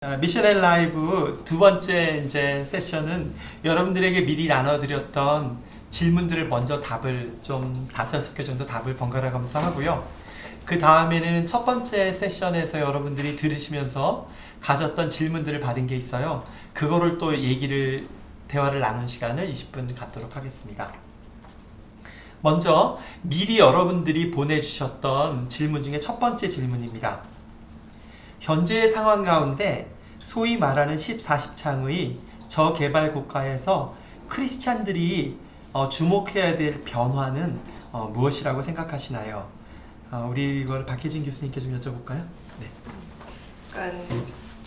미션 라이브 두 번째 이제 세션은 여러분들에게 미리 나눠드렸던 질문들을 먼저 답을 좀 5-6개 정도 답을 번갈아 가면서 하고요. 그 다음에는 첫 번째 세션에서 여러분들이 들으시면서 가졌던 질문들을 받은 게 있어요. 그거를 또 대화를 나눈 시간을 20분 갖도록 하겠습니다. 먼저 미리 여러분들이 보내주셨던 질문 중에 첫 번째 질문입니다. 현재의 상황 가운데 소위 말하는 14.10창의 저개발 국가에서 크리스찬들이 주목해야 될 변화는 무엇이라고 생각하시나요? 우리 이걸 박혜진 교수님께 좀 여쭤볼까요? 네. 그러니까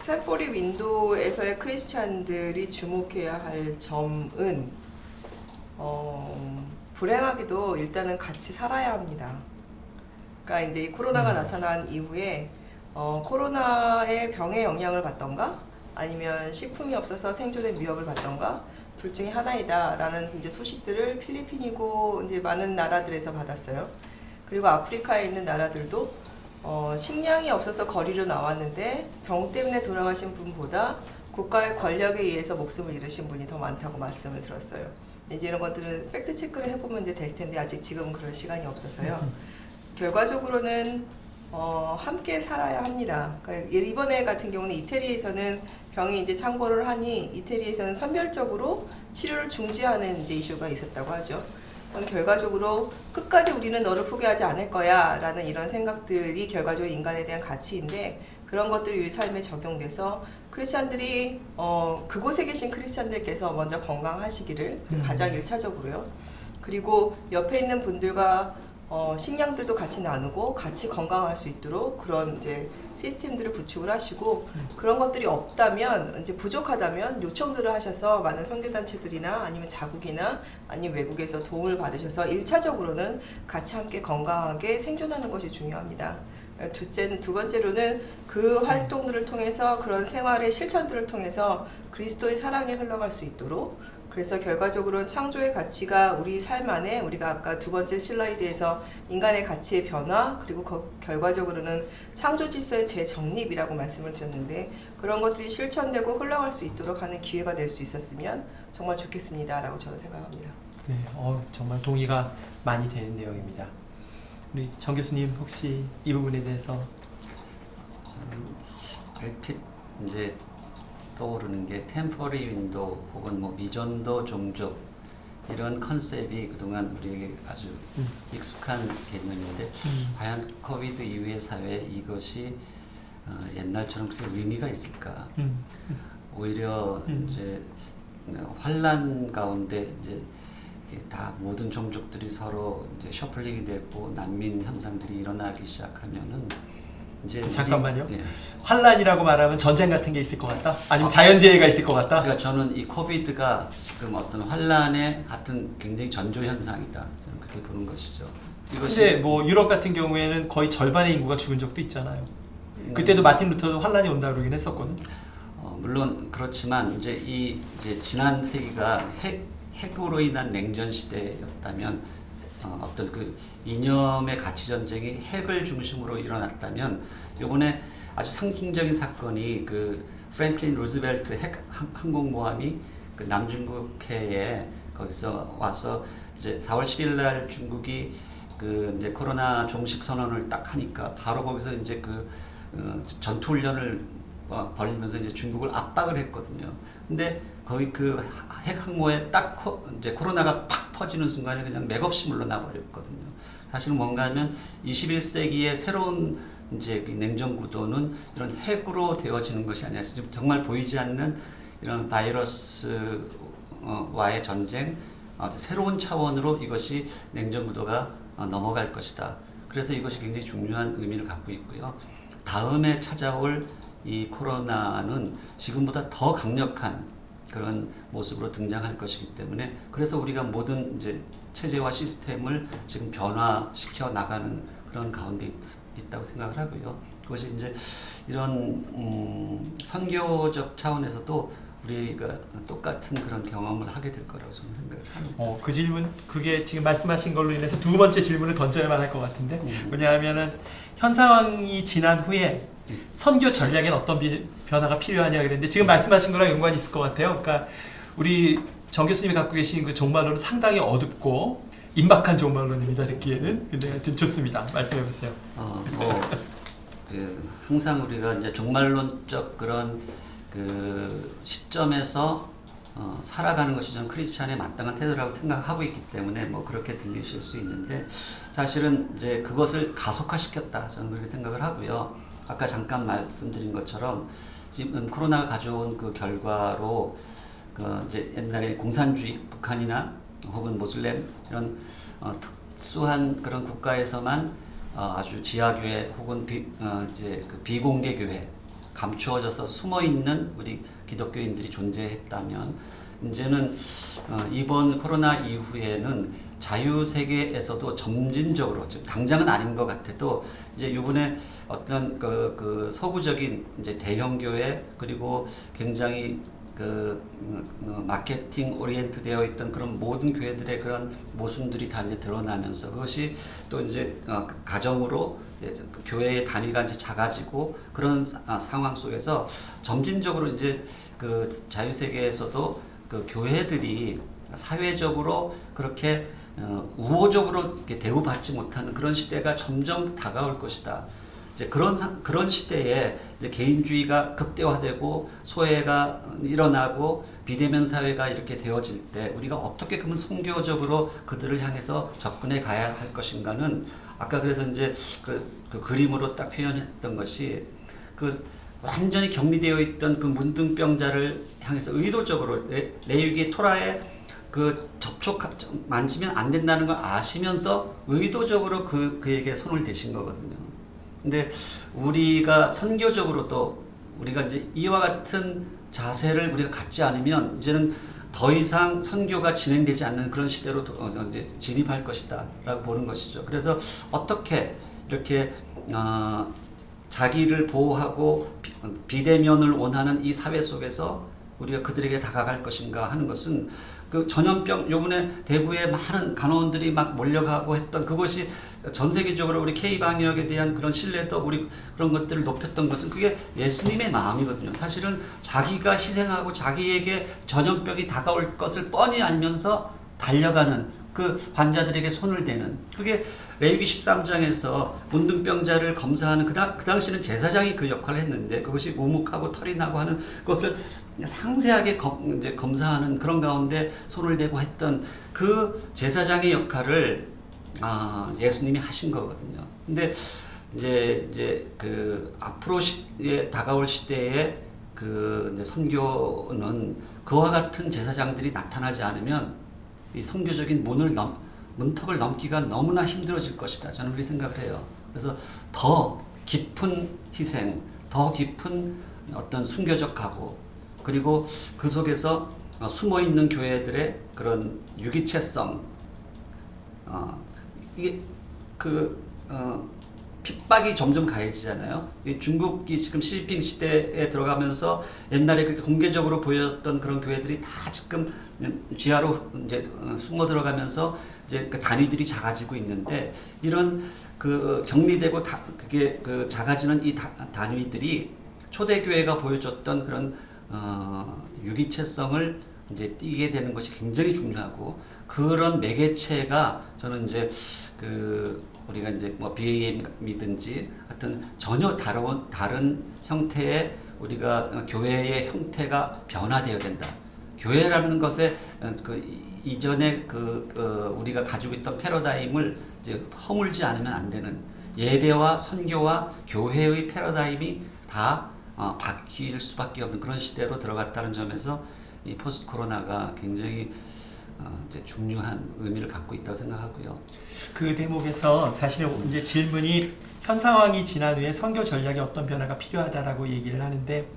샌포리 윈도에서의 크리스찬들이 주목해야 할 점은 불행하게도 일단은 같이 살아야 합니다. 그러니까 이제 코로나가 나타난 이후에 코로나의 병의 영향을 받던가 아니면 식품이 없어서 생존의 위협을 받던가 둘 중에 하나이다 라는 이제 소식들을 필리핀이고 이제 많은 나라들에서 받았어요. 그리고 아프리카에 있는 나라들도 식량이 없어서 거리로 나왔는데 병 때문에 돌아가신 분보다 국가의 권력에 의해서 목숨을 잃으신 분이 더 많다고 말씀을 들었어요. 이제 이런 것들은 팩트 체크를 해보면 이제 될 텐데 아직 지금은 그럴 시간이 없어서요. 결과적으로는 함께 살아야 합니다. 그러니까 이번에 같은 경우는 이태리에서는 병이 이제 창궐을 하니 이태리에서는 선별적으로 치료를 중지하는 이제 이슈가 있었다고 하죠. 그건 결과적으로 끝까지 우리는 너를 포기하지 않을 거야 라는 이런 생각들이 결과적으로 인간에 대한 가치인데 그런 것들이 우리 삶에 적용돼서 크리스찬들이 그곳에 계신 크리스찬들께서 먼저 건강하시기를 가장 1차적으로요. 그리고 옆에 있는 분들과 식량들도 같이 나누고 같이 건강할 수 있도록 그런 이제 시스템들을 구축을 하시고 그런 것들이 없다면 이제 부족하다면 요청들을 하셔서 많은 선교단체들이나 아니면 자국이나 아니면 외국에서 도움을 받으셔서 1차적으로는 같이 함께 건강하게 생존하는 것이 중요합니다. 두 번째로는 그 활동들을 통해서 그런 생활의 실천들을 통해서 그리스도의 사랑이 흘러갈 수 있도록 그래서 결과적으로는 창조의 가치가 우리 삶 안에 우리가 아까 두 번째 슬라이드에서 인간의 가치의 변화 그리고 결과적으로는 창조 질서의 재정립이라고 말씀을 드렸는데 그런 것들이 실천되고 흘러갈 수 있도록 하는 기회가 될 수 있었으면 정말 좋겠습니다 라고 저는 생각합니다. 네, 정말 동의가 많이 되는 내용입니다. 우리 정 교수님 혹시 이 부분에 대해서 저는 얼핏 이제 떠오르는 게 템포리 윈도우 혹은 뭐 미전도 종족 이런 컨셉이 그동안 우리에게 아주 익숙한 개념인데 과연 코비드 이후의 사회에 이것이 옛날처럼 그렇게 의미가 있을까? 오히려 이제 환란 가운데 이제 다 모든 종족들이 서로 이제 셔플링이 되고 난민 현상들이 일어나기 시작하면은 이제 잠깐만요. 예. 환란이라고 말하면 전쟁 같은 게 있을 것 같다? 아니면 자연재해가 있을 것 같다? 그러니까 저는 이 코비드가 지금 어떤 환란의 같은 굉장히 전조 현상이다. 저는 그렇게 보는 것이죠. 근데 뭐 유럽 같은 경우에는 거의 절반의 인구가 죽은 적도 있잖아요. 그때도 마틴 루터도 환란이 온다 그러긴 했었거든. 물론 그렇지만 이제 지난 세기가 핵으로 인한 냉전 시대였다면 어떤 그 이념의 가치 전쟁이 핵을 중심으로 일어났다면 이번에 아주 상징적인 사건이 그 프랭클린 루즈벨트 핵 항공모함이 그 남중국해에 거기서 와서 이제 4월 10일 날 중국이 그 이제 코로나 종식 선언을 딱 하니까 바로 거기서 이제 그 전투 훈련을 벌이면서 이제 중국을 압박을 했거든요. 근데 거기 그 핵 항모에 딱 이제 코로나가 팍 퍼지는 순간에 그냥 맥없이 물러나 버렸거든요. 사실은 뭔가 하면 21세기의 새로운 이제 냉전 구도는 이런 핵으로 되어지는 것이 아니라 정말 보이지 않는 이런 바이러스와의 전쟁, 새로운 차원으로 이것이 냉전 구도가 넘어갈 것이다. 그래서 이것이 굉장히 중요한 의미를 갖고 있고요. 다음에 찾아올 이 코로나는 지금보다 더 강력한 그런 모습으로 등장할 것이기 때문에 그래서 우리가 모든 이제 체제와 시스템을 지금 변화시켜 나가는 그런 가운데 있다고 생각을 하고요. 그것이 이제 이런 선교적 차원에서도 우리가 똑같은 그런 경험을 하게 될 거라고 저는 생각을 합니다. 그 질문, 그게 지금 말씀하신 걸로 인해서 두 번째 질문을 던져야만 할 것 같은데, 왜냐하면은 현 상황이 지난 후에 선교 전략엔 어떤 변화가 필요하냐 그랬는데 지금 말씀하신 거랑 연관이 있을 것 같아요. 그러니까 우리 정 교수님이 갖고 계신 그 종말론은 상당히 어둡고 임박한 종말론입니다. 듣기에는. 근데 하여튼 좋습니다. 말씀해 보세요. 항상 우리가 이제 종말론적 그런 그 시점에서 살아가는 것이 저는 크리스찬의 마땅한 태도라고 생각하고 있기 때문에 뭐 그렇게 들리실 수 있는데 사실은 이제 그것을 가속화시켰다 저는 그렇게 생각을 하고요. 아까 잠깐 말씀드린 것처럼 지금 코로나가 가져온 그 결과로 그 이제 옛날에 공산주의 북한이나 혹은 모슬렘 이런 특수한 그런 국가에서만 아주 지하교회 혹은 이제 그 비공개 교회 감추어져서 숨어 있는 우리 기독교인들이 존재했다면 이제는 이번 코로나 이후에는 자유 세계에서도 점진적으로 당장은 아닌 것 같아도 이제 이번에 어떤 그 서구적인 이제 대형 교회 그리고 굉장히 마케팅 오리엔트 되어 있던 그런 모든 교회들의 그런 모순들이 다 이제 드러나면서 그것이 또 이제 가정으로 교회의 단위가 이제 작아지고 그런 상황 속에서 점진적으로 이제 그 자유세계에서도 그 교회들이 사회적으로 그렇게 우호적으로 이렇게 대우받지 못하는 그런 시대가 점점 다가올 것이다. 이제 그런 시대에 이제 개인주의가 극대화되고 소외가 일어나고 비대면 사회가 이렇게 되어질 때 우리가 어떻게 그러면 선교적으로 그들을 향해서 접근해 가야 할 것인가는 아까 그래서 이제 그 그림으로 딱 표현했던 것이 그 완전히 격리되어 있던 그 문둥병자를 향해서 의도적으로 레위기 토라에 그 만지면 안 된다는 걸 아시면서 의도적으로 그에게 손을 대신 거거든요. 근데 우리가 선교적으로도 우리가 이제 이와 같은 자세를 우리가 갖지 않으면 이제는 더 이상 선교가 진행되지 않는 그런 시대로 이제 진입할 것이다라고 보는 것이죠. 그래서 어떻게 이렇게 자기를 보호하고 비대면을 원하는 이 사회 속에서 우리가 그들에게 다가갈 것인가 하는 것은 그 전염병 요번에 대구에 많은 간호원들이 막 몰려가고 했던 그것이 전 세계적으로 우리 K-방역에 대한 그런 신뢰도 우리 그런 것들을 높였던 것은 그게 예수님의 마음이거든요. 사실은 자기가 희생하고 자기에게 전염병이 다가올 것을 뻔히 알면서 달려가는 그 환자들에게 손을 대는 그게 레위기 13장에서 문둥병자를 검사하는 그 당시는 제사장이 그 역할을 했는데 그것이 우묵하고 털이 나고 하는 것을 상세하게 이제 검사하는 그런 가운데 손을 대고 했던 그 제사장의 역할을 예수님이 하신 거거든요. 근데 이제 그 앞으로 다가올 시대에 그 이제 선교는 그와 같은 제사장들이 나타나지 않으면 이 선교적인 문턱을 넘기가 너무나 힘들어질 것이다. 저는 그렇게 생각을 해요. 그래서 더 깊은 희생, 더 깊은 어떤 순교적 각오, 그리고 그 속에서 숨어 있는 교회들의 그런 유기체성, 이게 핍박이 점점 가해지잖아요. 중국이 지금 시진핑 시대에 들어가면서 옛날에 그렇게 공개적으로 보였던 그런 교회들이 다 지금 지하로 이제 숨어 들어가면서 이제 그 단위들이 작아지고 있는데 이런 그 격리되고 그게 그 작아지는 이 단위들이 초대교회가 보여줬던 그런 유기체성을 이제 띄게 되는 것이 굉장히 중요하고 그런 매개체가 저는 이제 우리가 이제 뭐 BAM이든지 하여튼 전혀 다른 형태의 우리가 교회의 형태가 변화되어야 된다. 교회라는 것에 이전에 우리가 가지고 있던 패러다임을 이제 허물지 않으면 안 되는 예배와 선교와 교회의 패러다임이 다 바뀔 수밖에 없는 그런 시대로 들어갔다는 점에서 이 포스트 코로나가 굉장히 이제 중요한 의미를 갖고 있다고 생각하고요. 그 대목에서 사실 이제 질문이 현 상황이 지난 후에 선교 전략에 어떤 변화가 필요하다라고 얘기를 하는데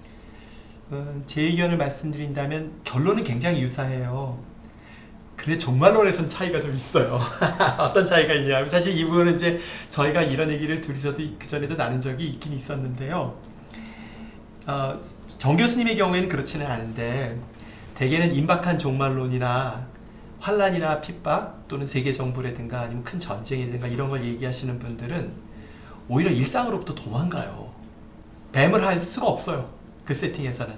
제 의견을 말씀드린다면 결론은 굉장히 유사해요. 근데 종말론에서는 차이가 좀 있어요. 어떤 차이가 있냐면 사실 이 부분은 이제 저희가 이런 얘기를 둘이서도 그 전에도 나눈 적이 있긴 있었는데요. 정 교수님의 경우에는 그렇지는 않은데 대개는 임박한 종말론이나 환란이나 핍박 또는 세계 정부라든가 아니면 큰 전쟁이든가 이런 걸 얘기하시는 분들은 오히려 일상으로부터 도망가요. 뱀을 할 수가 없어요. 그 세팅에서는.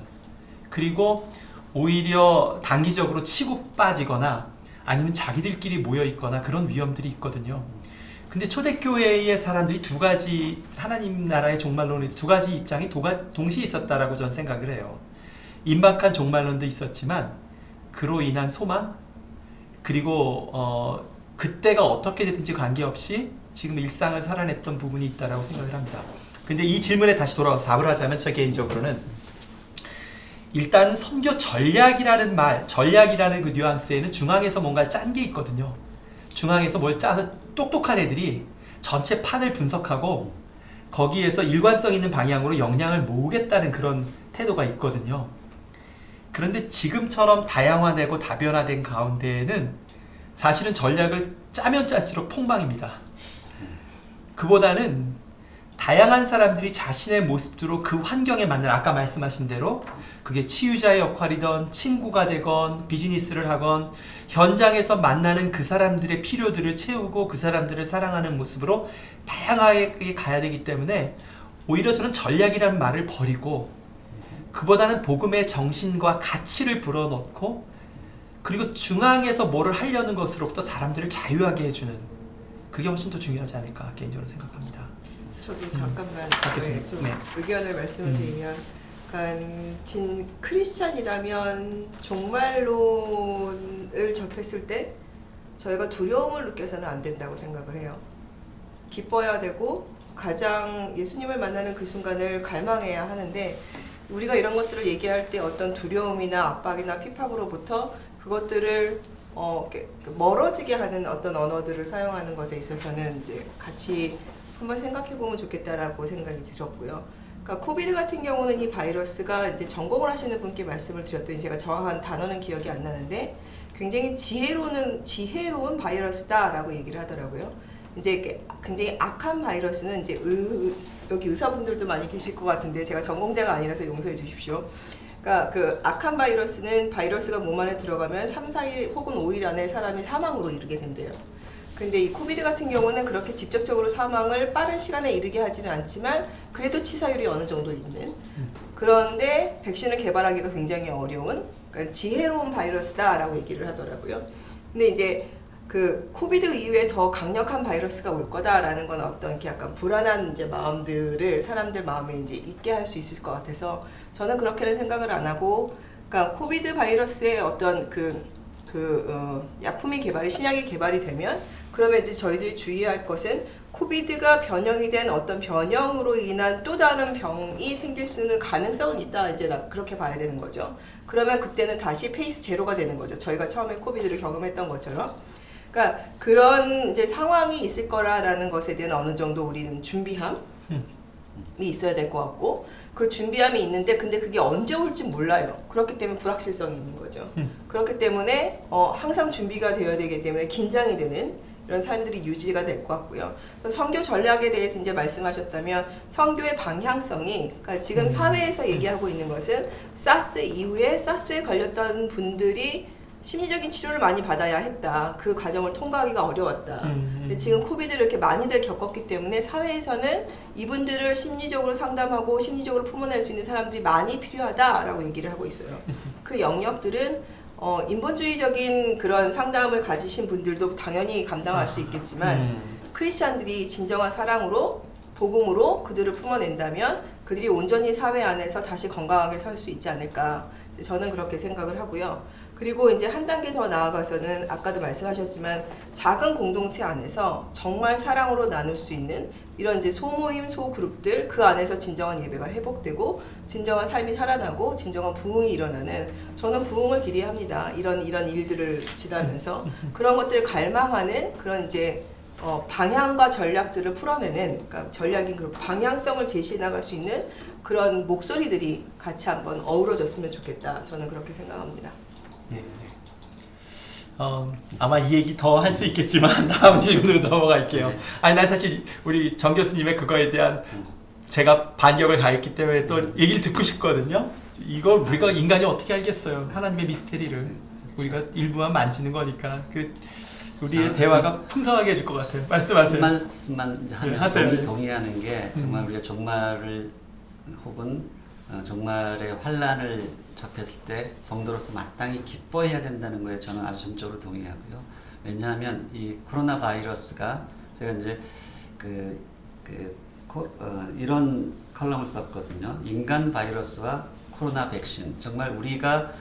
그리고 오히려 단기적으로 치고 빠지거나 아니면 자기들끼리 모여 있거나 그런 위험들이 있거든요. 근데 초대교회의 사람들이 두 가지, 하나님 나라의 종말론의 두 가지 입장이 동시에 있었다라고 저는 생각을 해요. 임박한 종말론도 있었지만 그로 인한 소망, 그리고 그때가 어떻게 됐든지 관계없이 지금 일상을 살아냈던 부분이 있다라고 생각을 합니다. 근데 이 질문에 다시 돌아와서 답을 하자면 저 개인적으로는 일단 선교 전략이라는 그 뉘앙스에는 중앙에서 뭔가 짠 게 있거든요. 중앙에서 뭘 짜서 똑똑한 애들이 전체 판을 분석하고 거기에서 일관성 있는 방향으로 역량을 모으겠다는 그런 태도가 있거든요. 그런데 지금처럼 다양화되고 다변화된 가운데에는 사실은 전략을 짜면 짤수록 폭망입니다. 그보다는 다양한 사람들이 자신의 모습대로 그 환경에 맞는, 아까 말씀하신 대로 그게 치유자의 역할이든 친구가 되건 비즈니스를 하건 현장에서 만나는 그 사람들의 필요들을 채우고 그 사람들을 사랑하는 모습으로 다양하게 가야 되기 때문에 오히려 저는 전략이라는 말을 버리고 그보다는 복음의 정신과 가치를 불어넣고 그리고 중앙에서 뭐를 하려는 것으로부터 사람들을 자유하게 해주는, 그게 훨씬 더 중요하지 않을까 개인적으로 생각합니다. 저도 잠깐만 교수님. 좀 네. 의견을 말씀을 드리면, 그러니까 진 크리스찬이라면 종말론을 접했을 때 저희가 두려움을 느껴서는 안 된다고 생각을 해요. 기뻐야 되고 가장 예수님을 만나는 그 순간을 갈망해야 하는데, 우리가 이런 것들을 얘기할 때 어떤 두려움이나 압박이나 핍박으로부터 그것들을 멀어지게 하는 어떤 언어들을 사용하는 것에 있어서는 이제 같이 한번 생각해 보면 좋겠다라고 생각이 들었고요. 그러니까 코비드 같은 경우는 이 바이러스가 이제 전공을 하시는 분께 말씀을 드렸더니 제가 정확한 단어는 기억이 안 나는데 굉장히 지혜로운 바이러스다라고 얘기를 하더라고요. 이제 굉장히 악한 바이러스는 이제 여기 의사분들도 많이 계실 것 같은데 제가 전공자가 아니라서 용서해 주십시오. 그러니까 그 악한 바이러스는 바이러스가 몸 안에 들어가면 3, 4일 혹은 5일 안에 사람이 사망으로 이르게 된대요. 근데 이 코비드 같은 경우는 그렇게 직접적으로 사망을 빠른 시간에 이르게 하지는 않지만 그래도 치사율이 어느 정도 있는, 그런데 백신을 개발하기가 굉장히 어려운, 그러니까 지혜로운 바이러스다라고 얘기를 하더라고요. 근데 이제 그 코비드 이후에 더 강력한 바이러스가 올 거다라는 건 어떤 이렇게 약간 불안한 이제 마음들을 사람들 마음에 이제 있게 할 수 있을 것 같아서 저는 그렇게는 생각을 안 하고, 그러니까 코비드 바이러스의 어떤 약품이 신약이 개발이 되면 그러면 이제 저희들이 주의할 것은 코비드가 변형이 된 어떤 변형으로 인한 또 다른 병이 생길 수 있는 가능성은 있다, 이제 그렇게 봐야 되는 거죠. 그러면 그때는 다시 페이스 제로가 되는 거죠. 저희가 처음에 코비드를 경험했던 것처럼. 그러니까 그런 이제 상황이 있을 거라는 것에 대한 어느 정도 우리는 준비함이 있어야 될 것 같고, 그 준비함이 있는데 근데 그게 언제 올지 몰라요. 그렇기 때문에 불확실성이 있는 거죠. 그렇기 때문에 항상 준비가 되어야 되기 때문에 긴장이 되는 이런 삶들이 유지가 될 것 같고요. 선교 전략에 대해서 이제 말씀하셨다면 선교의 방향성이, 그러니까 지금 사회에서 얘기하고 있는 것은 사스 이후에 사스에 걸렸던 분들이 심리적인 치료를 많이 받아야 했다. 그 과정을 통과하기가 어려웠다. 근데 지금 코비드를 이렇게 많이들 겪었기 때문에 사회에서는 이분들을 심리적으로 상담하고 심리적으로 품어낼 수 있는 사람들이 많이 필요하다라고 얘기를 하고 있어요. 그 영역들은 인본주의적인 그런 상담을 가지신 분들도 당연히 감당할 수 있겠지만 크리스찬들이 진정한 사랑으로 복음으로 그들을 품어낸다면 그들이 온전히 사회 안에서 다시 건강하게 살 수 있지 않을까, 저는 그렇게 생각을 하고요. 그리고 이제 한 단계 더 나아가서는 아까도 말씀하셨지만 작은 공동체 안에서 정말 사랑으로 나눌 수 있는 이런 이제 소모임, 소그룹들, 그 안에서 진정한 예배가 회복되고 진정한 삶이 살아나고 진정한 부흥이 일어나는, 저는 부흥을 기대합니다. 이런 일들을 지나면서 그런 것들을 갈망하는 그런 이제 방향과 전략들을 풀어내는, 그러니까 전략인 그런 방향성을 제시해 나갈 수 있는 그런 목소리들이 같이 한번 어우러졌으면 좋겠다. 저는 그렇게 생각합니다. 네. 아마 이 얘기 더 할 수 있겠지만 다음 질문으로 넘어갈게요. 아니, 난 사실 우리 정 교수님의 그거에 대한 제가 반격을 가했기 때문에 또 얘기를 듣고 싶거든요. 이걸 우리가 인간이 어떻게 알겠어요? 하나님의 미스테리를 우리가 일부만 만지는 거니까 우리의 대화가 풍성하게 해줄 것 같아요. 말씀하세요. 한 말씀만 하면 하세요. 동의하는 게 정말 우리가 종말을 혹은 종말의 환란을 접했을 때 성도로서 마땅히 기뻐해야 된다는 거에 저는 아주 전적으로 동의하고요. 왜냐하면 이 코로나 바이러스가 제가 이제 이런 컬럼을 썼거든요. 인간 바이러스와 코로나 백신. 정말 우리가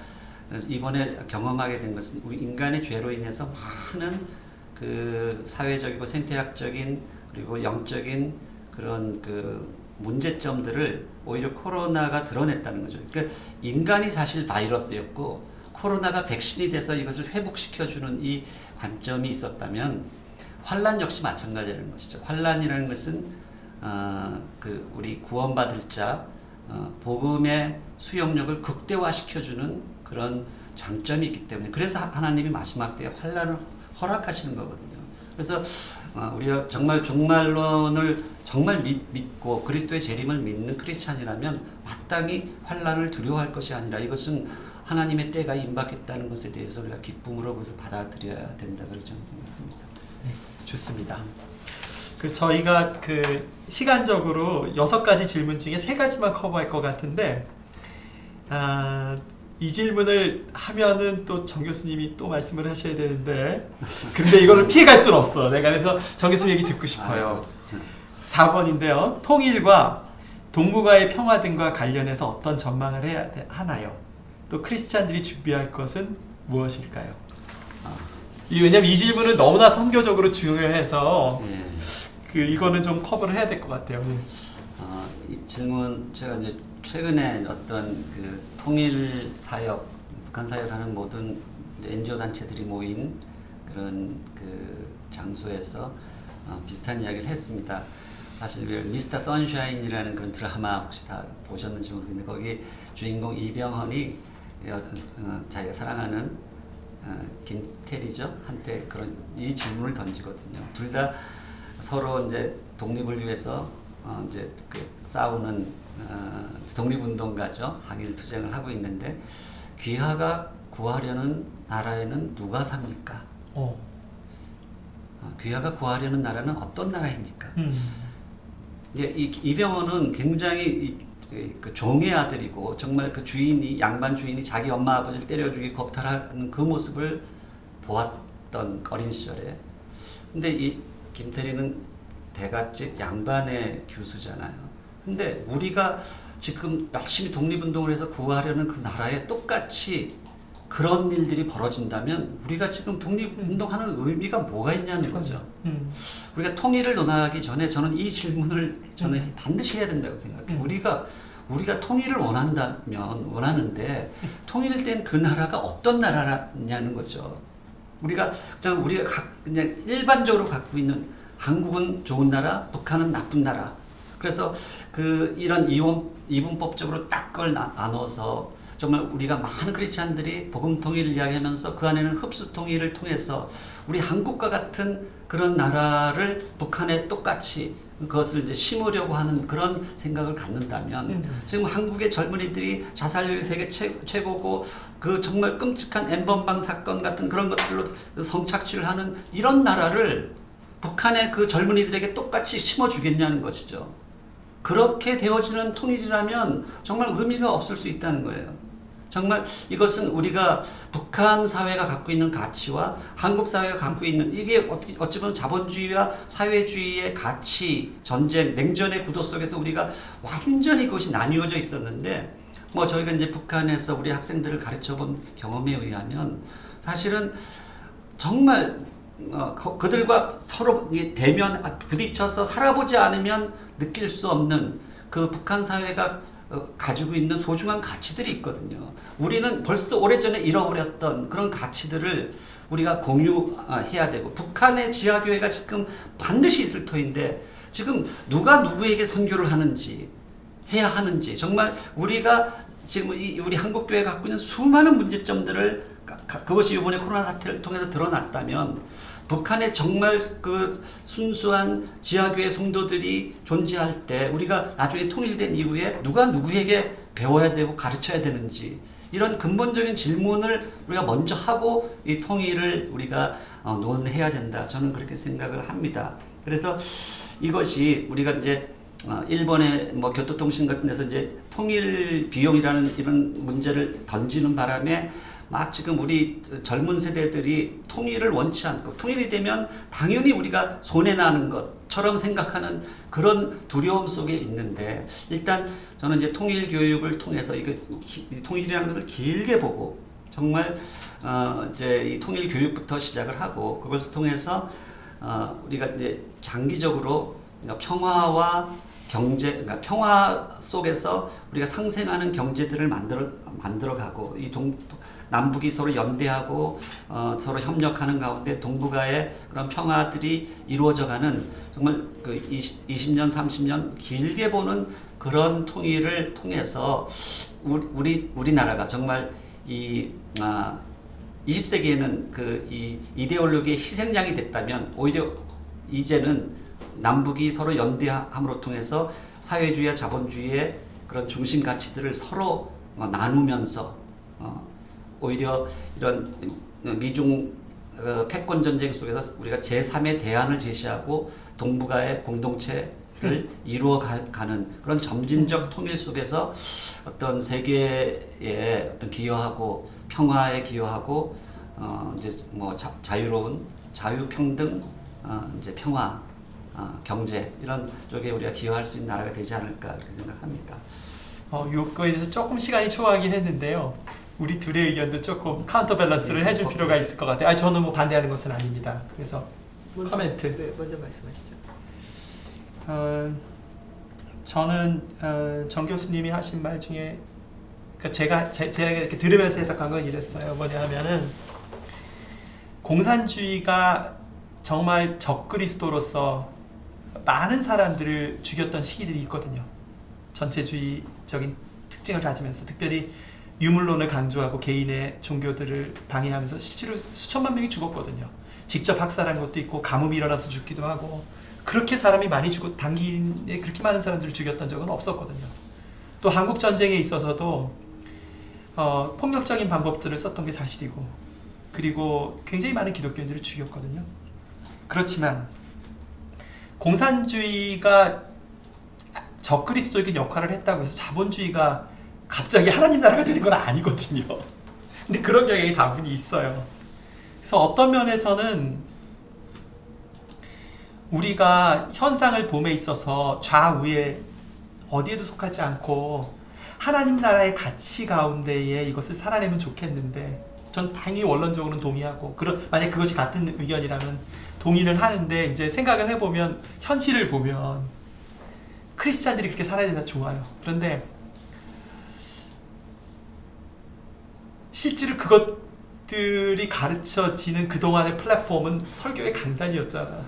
이번에 경험하게 된 것은 우리 인간의 죄로 인해서 많은 그 사회적이고 생태학적인 그리고 영적인 그런 그 문제점들을 오히려 코로나가 드러냈다는 거죠. 그러니까 인간이 사실 바이러스였고 코로나가 백신이 돼서 이것을 회복시켜주는 이 관점이 있었다면 환란 역시 마찬가지라는 것이죠. 환란이라는 것은 그 우리 구원받을 자 복음의 수용력을 극대화시켜주는 그런 장점이 있기 때문에 그래서 하나님이 마지막 때에 환란을 허락하시는 거거든요. 그래서 우리가 정말 종말론을 정말 믿고 그리스도의 재림을 믿는 크리스찬이라면 마땅히 환란을 두려워할 것이 아니라 이것은 하나님의 때가 임박했다는 것에 대해서 우리가 기쁨으로 그것을 받아들여야 된다고 저는 생각합니다. 네, 좋습니다. 저희가 시간적으로 6가지 질문 중에 3가지만 커버할 것 같은데 이 질문을 하면은 또 정 교수님이 또 말씀을 하셔야 되는데 근데 이거를 피해갈 수는 없어. 내가 그래서 정 교수님 얘기 듣고 싶어요. 4번인데요. 통일과 동북아의 평화 등과 관련해서 어떤 전망을 해야 하나요? 또 크리스찬들이 준비할 것은 무엇일까요? 왜냐면 이 질문은 너무나 선교적으로 중요해서 이거는 좀 커버를 해야 될 것 같아요. 이 질문 제가 이제 최근에 어떤 그 통일 사역, 북한 사역하는 모든 NGO 단체들이 모인 그런 그 장소에서 비슷한 이야기를 했습니다. 사실 미스터 선샤인이라는 그런 드라마 혹시 다 보셨는지 모르겠는데 거기 주인공 이병헌이 자기가 사랑하는 김태리죠 한테 그런 이 질문을 던지거든요. 둘 다 서로 이제 독립을 위해서 이제 싸우는 독립운동가죠. 항일 투쟁을 하고 있는데 귀하가 구하려는 나라에는 누가 삽니까? 귀하가 구하려는 나라는 어떤 나라입니까? 이제 이병헌은 굉장히 그 종의 아들이고 정말 그 주인이 양반 주인이 자기 엄마 아버지를 때려 죽이고 겁탈하는 그 모습을 보았던 어린 시절에. 근데 이 김태리는 대가집 양반의 교수잖아요. 근데 우리가 지금 열심히 독립운동을 해서 구하려는 그 나라에 똑같이 그런 일들이 벌어진다면 우리가 지금 독립운동하는 의미가 뭐가 있냐는 거죠. 우리가 통일을 논하기 전에 저는 이 질문을 저는 반드시 해야 된다고 생각해요. 우리가 통일을 원하는데 통일된 그 나라가 어떤 나라냐는 거죠. 우리가 그냥 일반적으로 갖고 있는 한국은 좋은 나라, 북한은 나쁜 나라. 그래서 이런 이분법적으로 딱 그걸 나눠서 정말 우리가 많은 크리스찬들이 복음 통일을 이야기하면서 그 안에는 흡수 통일을 통해서 우리 한국과 같은 그런 나라를 북한에 똑같이 그것을 이제 심으려고 하는 그런 생각을 갖는다면 지금 한국의 젊은이들이 자살률이 세계 최고고 그 정말 끔찍한 N번방 사건 같은 그런 것들로 성착취를 하는 이런 나라를 북한의 그 젊은이들에게 똑같이 심어주겠냐는 것이죠. 그렇게 되어지는 통일이라면 정말 의미가 없을 수 있다는 거예요. 정말 이것은 우리가 북한 사회가 갖고 있는 가치와 한국 사회가 갖고 있는 이게 어찌 보면 자본주의와 사회주의의 가치, 전쟁, 냉전의 구도 속에서 우리가 완전히 그것이 나뉘어져 있었는데 저희가 이제 북한에서 우리 학생들을 가르쳐 본 경험에 의하면 사실은 정말 그들과 서로 부딪혀서 살아보지 않으면 느낄 수 없는 그 북한 사회가 가지고 있는 소중한 가치들이 있거든요. 우리는 벌써 오래전에 잃어버렸던 그런 가치들을 우리가 공유해야 되고 북한의 지하교회가 지금 반드시 있을 터인데 지금 누가 누구에게 선교를 해야 하는지 정말 우리가 지금 우리 한국교회가 갖고 있는 수많은 문제점들을 그것이 이번에 코로나 사태를 통해서 드러났다면 북한에 정말 그 순수한 지하교회 성도들이 존재할 때 우리가 나중에 통일된 이후에 누가 누구에게 배워야 되고 가르쳐야 되는지 이런 근본적인 질문을 우리가 먼저 하고 이 통일을 우리가 논해야 된다. 저는 그렇게 생각을 합니다. 그래서 이것이 우리가 이제 일본의 뭐 교토통신 같은 데서 이제 통일 비용이라는 이런 문제를 던지는 바람에 막 지금 우리 젊은 세대들이 통일을 원치 않고 통일이 되면 당연히 우리가 손해나는 것처럼 생각하는 그런 두려움 속에 있는데 일단 저는 이제 통일 교육을 통해서 이 통일이라는 것을 길게 보고 정말 이제 이 통일 교육부터 시작을 하고 그것을 통해서 우리가 이제 장기적으로 평화와 경제, 그러니까 평화 속에서 우리가 상생하는 경제들을 만들어가고 이 남북이 서로 연대하고 서로 협력하는 가운데 동북아의 그런 평화들이 이루어져가는 정말 그 20년, 30년 길게 보는 그런 통일을 통해서 우리나라가 정말 이 20세기에는 그 이 이데올로기의 희생양이 됐다면 오히려 이제는 남북이 서로 연대함으로 통해서 사회주의와 자본주의의 그런 중심 가치들을 서로 나누면서 오히려 이런 미중 패권 전쟁 속에서 우리가 제3의 대안을 제시하고 동북아의 공동체를 이루어가는 그런 점진적 통일 속에서 어떤 세계에 어떤 기여하고 평화에 기여하고 이제 뭐 자유로운 자유평등 이제 평화 경제 이런 쪽에 우리가 기여할 수 있는 나라가 되지 않을까 그렇게 생각합니다. 요거에 대해서 조금 시간이 초과하긴 했는데요. 우리 둘의 의견도 조금 카운터 밸런스를 해줄 필요가 있을 것 같아요. 저는 뭐 반대하는 것은 아닙니다. 그래서 코멘트. 네, 먼저 말씀하시죠. 저는 정 교수님이 하신 말 중에 그러니까 제가 이렇게 들으면서 해석한 건 이랬어요. 뭐냐면은 공산주의가 정말 적그리스도로서 많은 사람들을 죽였던 시기들이 있거든요. 전체주의적인 특징을 가지면서 특별히 유물론을 강조하고 개인의 종교들을 방해하면서 실제로 수천만 명이 죽었거든요. 직접 학살한 것도 있고 가뭄이 일어나서 죽기도 하고 그렇게 사람이 많이 죽고 단기에 그렇게 많은 사람들을 죽였던 적은 없었거든요. 또 한국 전쟁에 있어서도 폭력적인 방법들을 썼던 게 사실이고 그리고 굉장히 많은 기독교인들을 죽였거든요. 그렇지만 공산주의가 적그리스도적인 역할을 했다고 해서 자본주의가 갑자기 하나님 나라가 되는 건 아니거든요. 근데 그런 경향이 다분히 있어요. 그래서 어떤 면에서는 우리가 현상을 봄에 있어서 좌우에 어디에도 속하지 않고 하나님 나라의 가치 가운데에 이것을 살아내면 좋겠는데 전 당연히 원론적으로는 동의하고 만약 그것이 같은 의견이라면 동의는 하는데 이제 생각을 해보면 현실을 보면 크리스찬들이 그렇게 살아야 된다 좋아요. 그런데 실제로 그것들이 가르쳐지는 그동안의 플랫폼은 설교의 강단이었잖아.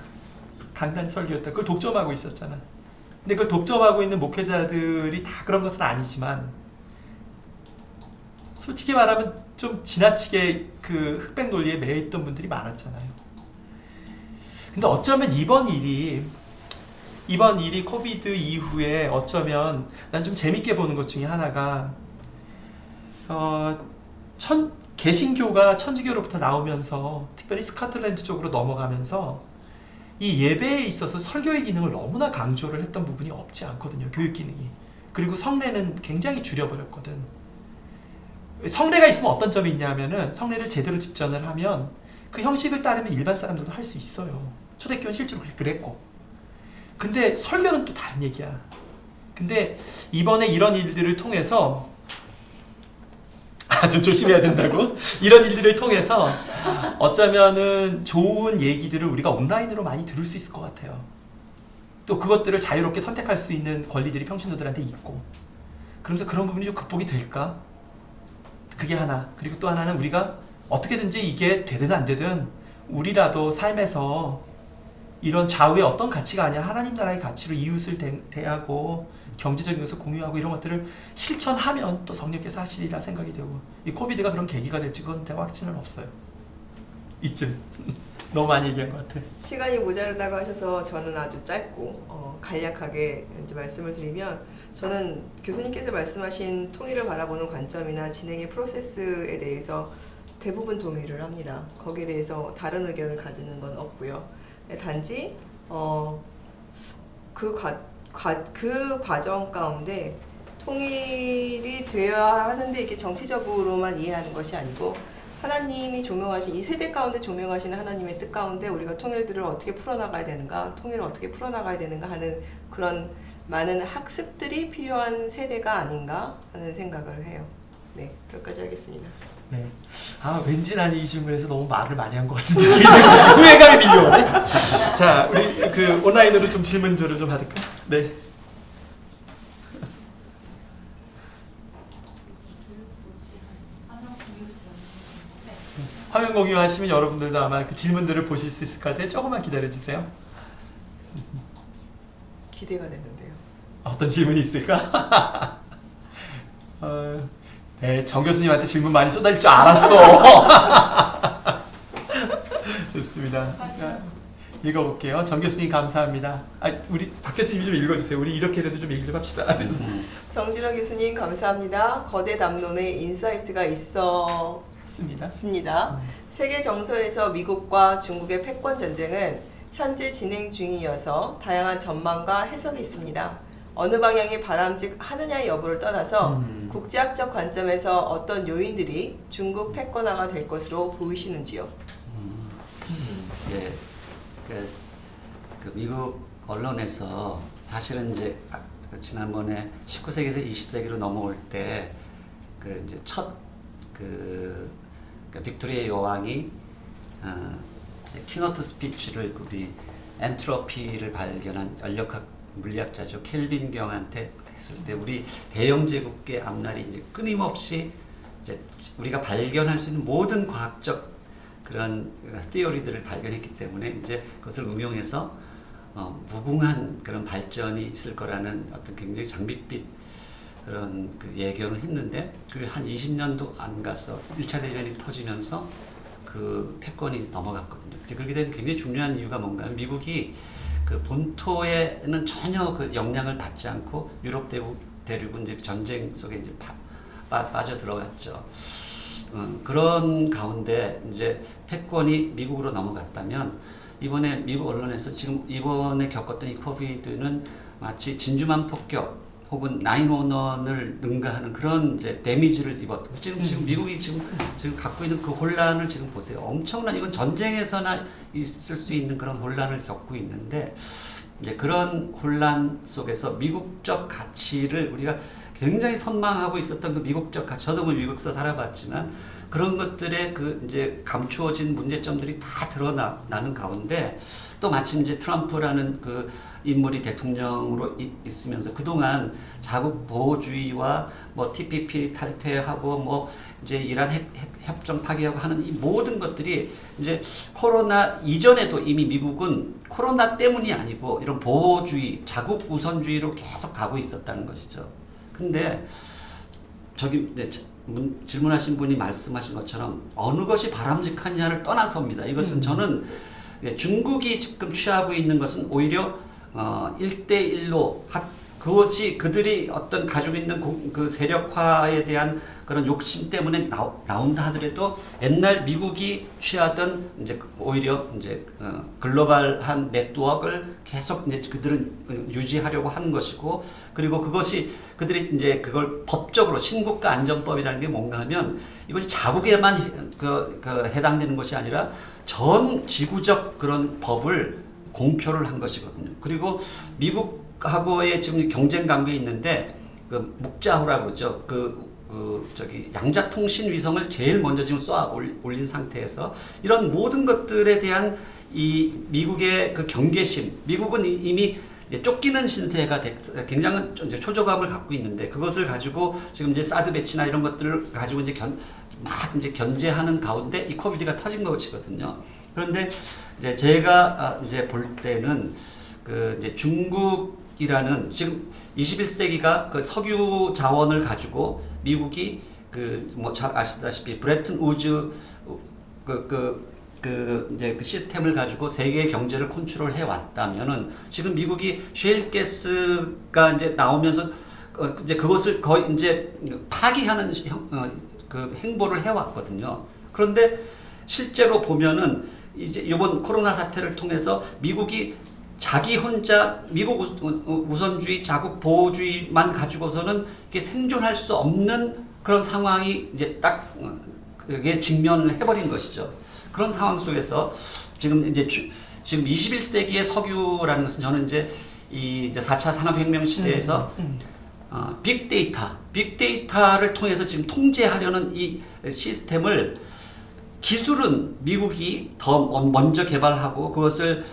강단 설교였다. 그걸 독점하고 있었잖아. 근데 그걸 독점하고 있는 목회자들이 다 그런 것은 아니지만 솔직히 말하면 좀 지나치게 그 흑백 논리에 매여있던 분들이 많았잖아요. 근데 어쩌면 이번 일이 코비드 이후에 어쩌면 난 좀 재밌게 보는 것 중에 하나가 개신교가 천주교로부터 나오면서 특별히 스코틀랜드 쪽으로 넘어가면서 이 예배에 있어서 설교의 기능을 너무나 강조를 했던 부분이 없지 않거든요. 교육 기능이. 그리고 성례는 굉장히 줄여버렸거든. 성례가 있으면 어떤 점이 있냐면은 성례를 제대로 집전을 하면 그 형식을 따르면 일반 사람들도 할 수 있어요. 초대교회는 실제로 그랬고. 근데 설교는 또 다른 얘기야. 근데 이번에 이런 일들을 통해서 좀 조심해야 된다고? 이런 일들을 통해서 어쩌면은 좋은 얘기들을 우리가 온라인으로 많이 들을 수 있을 것 같아요. 또 그것들을 자유롭게 선택할 수 있는 권리들이 평신도들한테 있고 그러면서 그런 부분이 좀 극복이 될까? 그게 하나. 그리고 또 하나는 우리가 어떻게든지 이게 되든 안 되든 우리라도 삶에서 이런 좌우의 어떤 가치가 아니라 하나님 나라의 가치로 이웃을 대하고 경제적인 것을 공유하고 이런 것들을 실천하면 또 성령께서 하시리라 생각이 되고 이 코비드가 그런 계기가 될지 그건 제가 확신은 없어요. 이쯤 너무 많이 얘기한 것 같아. 시간이 모자르다고 하셔서 저는 아주 짧고 간략하게 이제 말씀을 드리면 저는 교수님께서 말씀하신 통일을 바라보는 관점이나 진행의 프로세스에 대해서 대부분 동의를 합니다. 거기에 대해서 다른 의견을 가지는 건 없고요. 단지 그 과정 가운데 통일이 되어야 하는데 이게 정치적으로만 이해하는 것이 아니고 하나님이 조명하신 이 세대 가운데 조명하시는 하나님의 뜻 가운데 우리가 통일들을 어떻게 풀어나가야 되는가, 통일을 어떻게 풀어나가야 되는가 하는 그런 많은 학습들이 필요한 세대가 아닌가 하는 생각을 해요. 네, 여기까지 하겠습니다. 네. 아, 왠지 난 이 질문에서 너무 말을 많이 한 것 같은 느낌이 들어서 후회감이 밀려오네. 자, 우리 그 온라인으로 좀 질문들을 좀 받을까? 네. 화면 공유하시면 여러분들도 아마 그 질문들을 보실 수 있을 것 같아요. 조금만 기다려주세요. 기대가 되는데요. 어떤 질문이 있을까? 네, 정 교수님한테 질문 많이 쏟아질 줄 알았어. 좋습니다. 자, 읽어볼게요. 정 교수님 감사합니다. 아, 우리 박 교수님 좀 읽어주세요. 우리 이렇게라도 좀 얘기 좀 합시다. 정진호 교수님 감사합니다. 거대 담론에 인사이트가 있습니다. 세계 정서에서 미국과 중국의 패권 전쟁은 현재 진행 중이어서 다양한 전망과 해석이 있습니다. 어느 방향이 바람직하느냐의 여부를 떠나서 국제학적 관점에서 어떤 요인들이 중국 패권화가 될 것으로 보이시는지요? 예, 그 미국 언론에서 사실은 이제 지난번에 19세기에서 20세기로 넘어올 때 그 이제 첫 빅토리아 여왕이 키노트 스피치를 우리 엔트로피를 발견한 연력학 물리학자죠 켈빈 경한테 했을 때 우리 대영 제국의 앞날이 이제 끊임없이 이제 우리가 발견할 수 있는 모든 과학적 그런 티어리들을 발견했기 때문에 이제 그것을 응용해서 무궁한 그런 발전이 있을 거라는 어떤 굉장히 장밋빛 그런 그 예견을 했는데 그 한 20년도 안 가서 1차 대전이 터지면서 그 패권이 넘어갔거든요. 그렇게 된 굉장히 중요한 이유가 뭔가 하면 미국이 그 본토에는 전혀 그 영향을 받지 않고 유럽 대륙은 이제 전쟁 속에 이제 빠져 들어갔죠. 그런 가운데 이제 패권이 미국으로 넘어갔다면 이번에 미국 언론에서 지금 이번에 겪었던 이 코비드는 마치 진주만 폭격 혹은 911을 능가하는 그런 이제 데미지를 입었고 지금 미국이 지금 갖고 있는 그 혼란을 지금 보세요. 엄청난 이건 전쟁에서나 있을 수 있는 그런 혼란을 겪고 있는데 이제 그런 혼란 속에서 미국적 가치를 우리가 굉장히 선망하고 있었던 그 미국적 가치 저도 뭐 미국에서 살아봤지만 그런 것들의 그 이제 감추어진 문제점들이 다 드러나는 가운데 또 마침 이제 트럼프라는 그 인물이 대통령으로 있으면서 그동안 자국 보호주의와 뭐 TPP 탈퇴하고 뭐 이제 이란 협정 파기하고 하는 이 모든 것들이 이제 코로나 이전에도 이미 미국은 코로나 때문이 아니고 이런 보호주의, 자국 우선주의로 계속 가고 있었다는 것이죠. 근데 저기 이제 질문하신 분이 말씀하신 것처럼 어느 것이 바람직하냐를 떠나서입니다. 이것은 저는 중국이 지금 취하고 있는 것은 오히려 1대1로 그것이 그들이 어떤 가지고 있는 그 세력화에 대한 그런 욕심 때문에 나온다 하더라도 옛날 미국이 취하던 이제 오히려 이제 글로벌한 네트워크를 계속 이제 그들은 유지하려고 하는 것이고 그리고 그것이 그들이 이제 그걸 법적으로 신국가 안전법이라는 게 뭔가 하면 이것이 자국에만 해당되는 것이 아니라 전 지구적 그런 법을 공표를 한 것이거든요. 그리고 미국하고의 지금 경쟁 관계에 있는데 그 묵자후라고 그러죠. 저기 양자통신 위성을 제일 먼저 지금 쏘아 올린 상태에서 이런 모든 것들에 대한 이 미국의 그 경계심, 미국은 이미 쫓기는 신세가 굉장한 이제 초조감을 갖고 있는데 그것을 가지고 지금 이제 사드 배치나 이런 것들을 가지고 이제 막 이제 견제하는 가운데 이 코비드가 터진 것이거든요. 그런데 이제 제가 이제 볼 때는 그 이제 중국이라는 지금 21세기가 그 석유 자원을 가지고 미국이 그 뭐 잘 아시다시피 브레튼 우즈 이제 그 시스템을 가지고 세계 경제를 컨트롤해 왔다면은 지금 미국이 셰일 가스가 이제 나오면서 이제 그것을 거의 이제 파기하는 그 행보를 해왔거든요. 그런데 실제로 보면은 이제 이번 코로나 사태를 통해서 미국이 자기 혼자 미국 우선주의, 자국 보호주의만 가지고서는 이게 생존할 수 없는 그런 상황이 이제 딱 그게 직면을 해버린 것이죠. 그런 상황 속에서 지금 이제 지금 21세기의 석유라는 것은 저는 이제 이제 4차 산업혁명 시대에서 빅데이터를 통해서 지금 통제하려는 이 시스템을 기술은 미국이 더 먼저 개발하고 그것을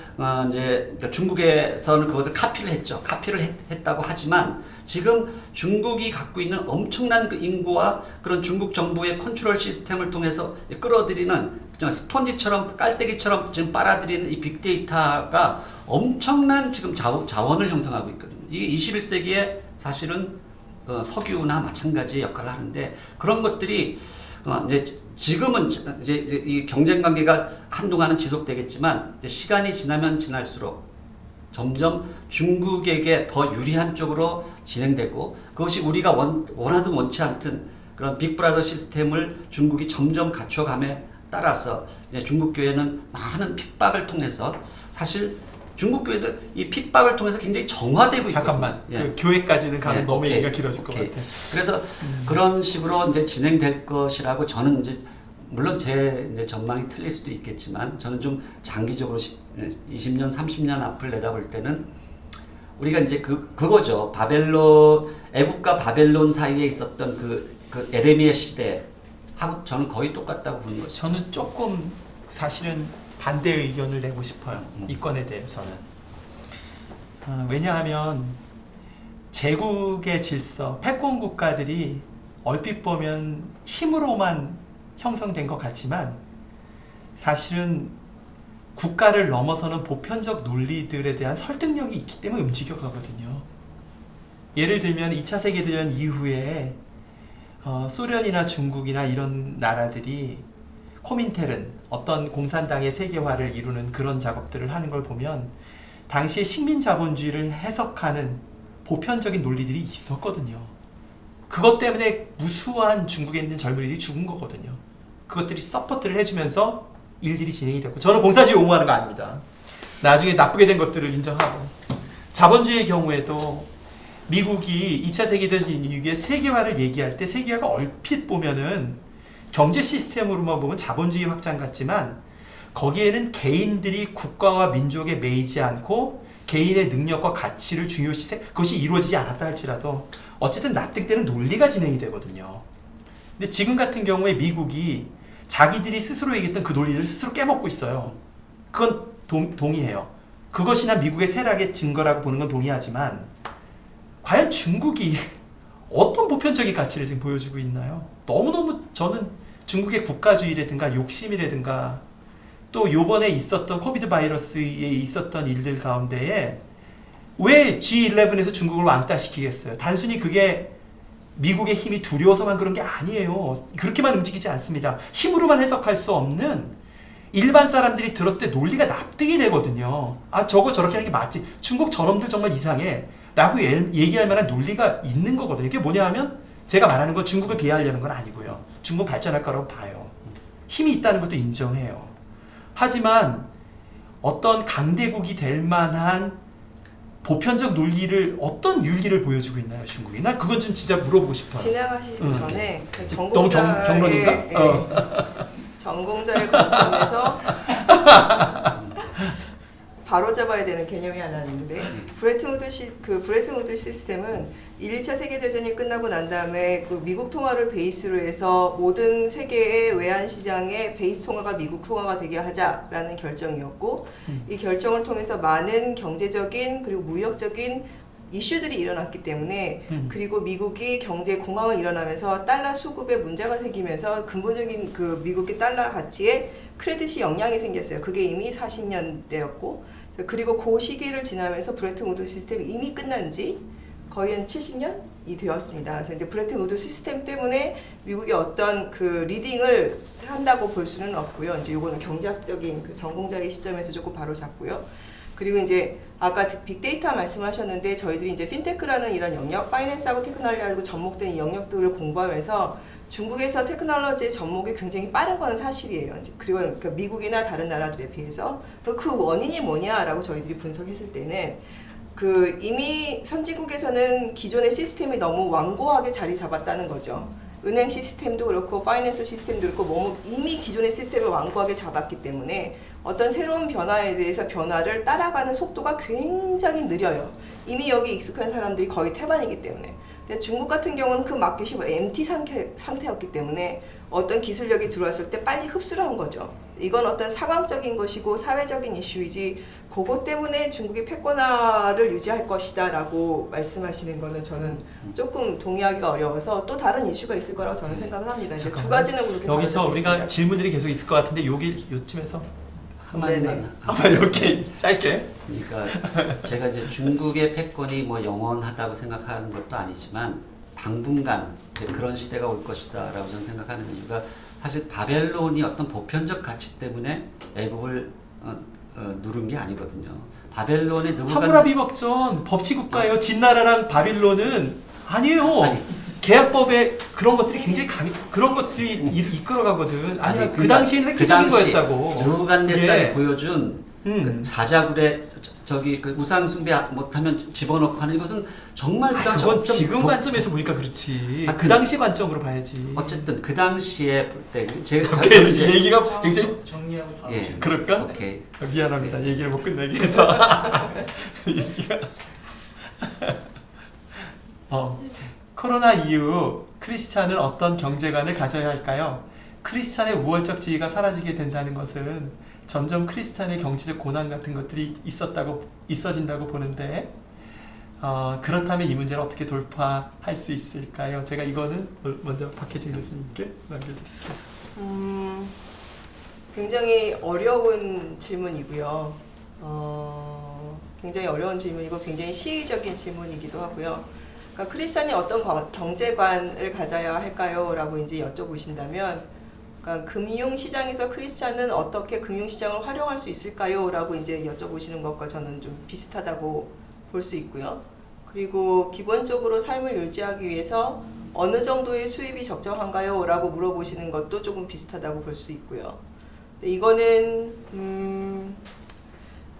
이제 중국에서는 그것을 카피를 했죠. 카피를 했다고 하지만 지금 중국이 갖고 있는 엄청난 그 인구와 그런 중국 정부의 컨트롤 시스템을 통해서 끌어들이는 스펀지처럼 깔때기처럼 지금 빨아들이는 이 빅데이터가 엄청난 지금 자원을 형성하고 있거든요. 이게 21세기에 사실은 석유나 마찬가지의 역할을 하는데 그런 것들이 이제 지금은 이제 이 경쟁 관계가 한동안은 지속되겠지만 이제 시간이 지나면 지날수록 점점 중국에게 더 유리한 쪽으로 진행되고 그것이 우리가 원하든 원치 않든 그런 빅브라더 시스템을 중국이 점점 갖춰감에 따라서 이제 중국 교회는 많은 핍박을 통해서 사실 중국 교회도 이 핍박을 통해서 굉장히 정화되고 있거든요. 잠깐만. 예. 그 교회까지는 가면 예, 너무 오케이. 얘기가 길어질 것 같아. 그래서 그런 식으로 이제 진행될 것이라고 저는 이제 물론 제 이제 전망이 틀릴 수도 있겠지만 저는 좀 장기적으로 20년, 30년 앞을 내다볼 때는 우리가 이제 그거죠. 애국과 바벨론 사이에 있었던 그 에레미야 시대하고 저는 거의 똑같다고 보는 거죠. 저는 조금 사실은 반대 의견을 내고 싶어요. 이 건에 대해서는. 왜냐하면 제국의 질서, 패권 국가들이 얼핏 보면 힘으로만 형성된 것 같지만 사실은 국가를 넘어서는 보편적 논리들에 대한 설득력이 있기 때문에 움직여가거든요. 예를 들면 2차 세계대전 이후에 소련이나 중국이나 이런 나라들이 코민텔은 어떤 공산당의 세계화를 이루는 그런 작업들을 하는 걸 보면 당시에 식민자본주의를 해석하는 보편적인 논리들이 있었거든요. 그것 때문에 무수한 중국에 있는 젊은이들이 죽은 거거든요. 그것들이 서포트를 해주면서 일들이 진행이 됐고 저는 공산주의 옹호하는 거 아닙니다. 나중에 나쁘게 된 것들을 인정하고 자본주의의 경우에도 미국이 2차 세계대전 이후에 세계화를 얘기할 때 세계화가 얼핏 보면은 경제 시스템으로만 보면 자본주의 확장 같지만 거기에는 개인들이 국가와 민족에 매이지 않고 개인의 능력과 가치를 중요시 그것이 이루어지지 않았다 할지라도 어쨌든 납득되는 논리가 진행이 되거든요. 근데 지금 같은 경우에 미국이 자기들이 스스로 얘기했던 그 논리를 스스로 깨먹고 있어요. 그건 동의해요. 그것이나 미국의 쇠락의 증거라고 보는 건 동의하지만 과연 중국이 어떤 보편적인 가치를 지금 보여주고 있나요? 너무너무 저는 중국의 국가주의라든가 욕심이라든가 또 요번에 있었던 코비드 바이러스에 있었던 일들 가운데에 왜 G11에서 중국을 왕따시키겠어요? 단순히 그게 미국의 힘이 두려워서만 그런 게 아니에요. 그렇게만 움직이지 않습니다. 힘으로만 해석할 수 없는 일반 사람들이 들었을 때 논리가 납득이 되거든요. 아 저거 저렇게 하는 게 맞지. 중국 저놈들 정말 이상해. 라고 얘기할 만한 논리가 있는 거거든요. 이게 뭐냐 하면 제가 말하는 건 중국을 비하하려는 건 아니고요. 중국 발전할 거라고 봐요. 힘이 있다는 것도 인정해요. 하지만 어떤 강대국이 될 만한 보편적 논리를 어떤 윤리를 보여주고 있나요, 중국이? 나 그건 좀 진짜 물어보고 싶어요. 지나가시기 전에 그 너무 전공자의 경론인가? 전공자의 관점에서 바로 잡아야 되는 개념이 하나 있는데 브레튼 우드 시스템은 1, 2차 세계대전이 끝나고 난 다음에 그 미국 통화를 베이스로 해서 모든 세계의 외환 시장의 베이스 통화가 미국 통화가 되게 하자라는 결정이었고 이 결정을 통해서 많은 경제적인 그리고 무역적인 이슈들이 일어났기 때문에 그리고 미국이 경제 공황이 일어나면서 달러 수급에 문제가 생기면서 근본적인 그 미국의 달러 가치에 크레딧이 영향이 생겼어요. 그게 이미 40년대였고 그리고 그 시기를 지나면서 브레튼 우드 시스템이 이미 끝난 지 거의 한 70년이 되었습니다. 그래서 이제 브레튼 우드 시스템 때문에 미국이 어떤 그 리딩을 한다고 볼 수는 없고요. 이제 요거는 경제학적인 그 전공자의 시점에서 조금 바로 잡고요. 그리고 이제 아까 빅데이터 말씀하셨는데 저희들이 이제 핀테크라는 이런 영역, 파이낸스하고 테크놀로지하고 접목된 이 영역들을 공부하면서 중국에서 테크놀로지 접목이 굉장히 빠른 건 사실이에요. 그리고 그 미국이나 다른 나라들에 비해서 그 원인이 뭐냐라고 저희들이 분석했을 때는 그 이미 선진국에서는 기존의 시스템이 너무 완고하게 자리 잡았다는 거죠. 은행 시스템도 그렇고 파이낸스 시스템도 그렇고 뭐 이미 기존의 시스템을 완고하게 잡았기 때문에 어떤 새로운 변화에 대해서 변화를 따라가는 속도가 굉장히 느려요. 이미 여기 익숙한 사람들이 거의 태반이기 때문에. 근데 중국 같은 경우는 그 마켓이 MT 상태였기 때문에 어떤 기술력이 들어왔을 때 빨리 흡수를 한 거죠. 이건 어떤 상황적인 것이고 사회적인 이슈이지 그것 때문에 중국이 패권화를 유지할 것이다 라고 말씀하시는 거는 저는 조금 동의하기가 어려워서 또 다른 이슈가 있을 거라고 저는 생각을 합니다. 이제 두 가지는 그렇게 여기서 우리가 다뤄졌습니다. 질문들이 계속 있을 것 같은데 요쯤에서 한마디만 네네. 한번 이렇게 짧게. 그러니까 제가 이제 중국의 패권이 뭐 영원하다고 생각하는 것도 아니지만 당분간 이제 그런 시대가 올 것이다라고 저는 생각하는 이유가 사실 바벨론이 어떤 보편적 가치 때문에 애국을 누른 게 아니거든요. 바벨론의 하무라비 법전 법치국가예요. 진나라랑 바빌론은 아니에요. 아니. 계약법에 그런 것들이 굉장히 그런 것들이 이끌어가거든. 아니 그 당시엔 획기적인 거였다고. 느부갓네살이 예. 보여준 그 사자굴에 저기 그 우상 숭배 못하면 집어넣고 하는 이것은 정말 그 당시 그건 엄청 지금 관점에서 보니까 그렇지. 아, 그 당시 관점으로 봐야지. 어쨌든 그 당시에 볼때 제가 오케이, 이제 얘기가 굉장히 정리하고 다음 예. 질문. 그럴까? 오케이. 미안합니다. 얘기를 못 끝내기 위해서. 얘기가 코로나 이후 크리스찬은 어떤 경제관을 가져야 할까요? 크리스찬의 우월적 지위가 사라지게 된다는 것은 점점 크리스찬의 경제적 고난 같은 것들이 있어진다고 보는데 그렇다면 이 문제를 어떻게 돌파할 수 있을까요? 제가 이거는 먼저 박혜진 교수님께 남겨드릴게요. 굉장히 어려운 질문이고요. 굉장히 어려운 질문이고 굉장히 시의적인 질문이기도 하고요. 그러니까 크리스찬이 어떤 경제관을 가져야 할까요? 라고 이제 여쭤보신다면 그러니까 금융시장에서 크리스찬은 어떻게 금융시장을 활용할 수 있을까요? 라고 이제 여쭤보시는 것과 저는 좀 비슷하다고 볼 수 있고요. 그리고 기본적으로 삶을 유지하기 위해서 어느 정도의 수입이 적정한가요? 라고 물어보시는 것도 조금 비슷하다고 볼 수 있고요. 이거는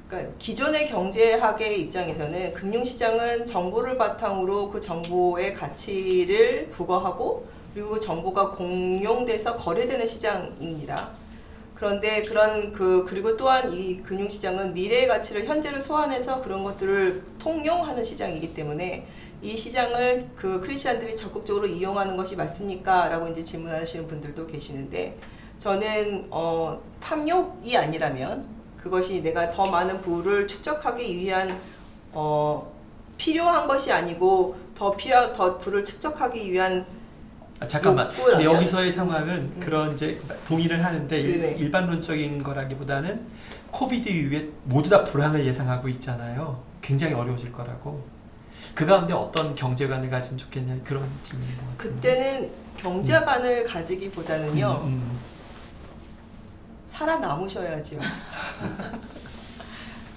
그러니까 기존의 경제학의 입장에서는 금융시장은 정보를 바탕으로 그 정보의 가치를 부과하고 그리고 그 정보가 공용돼서 거래되는 시장입니다. 그런데 그리고 또한 이 금융시장은 미래의 가치를 현재로 소환해서 그런 것들을 통용하는 시장이기 때문에 이 시장을 그 크리스찬들이 적극적으로 이용하는 것이 맞습니까? 라고 이제 질문하시는 분들도 계시는데 저는 탐욕이 아니라면 그것이 내가 더 많은 부를 축적하기 위한 필요한 것이 아니고 더 부를 축적하기 위한 잠깐만. 욕구라면? 근데 여기서의 상황은 그런 이제 동의를 하는데 네네. 일반론적인 거라기보다는 코비드 이후에 모두 다 불황을 예상하고 있잖아요. 굉장히 어려워질 거라고. 그 가운데 어떤 경제관을 가지면 좋겠냐 그런 질문인 것 같아요. 그때는 경제관을 가지기보다는요. 살아남으셔야지요.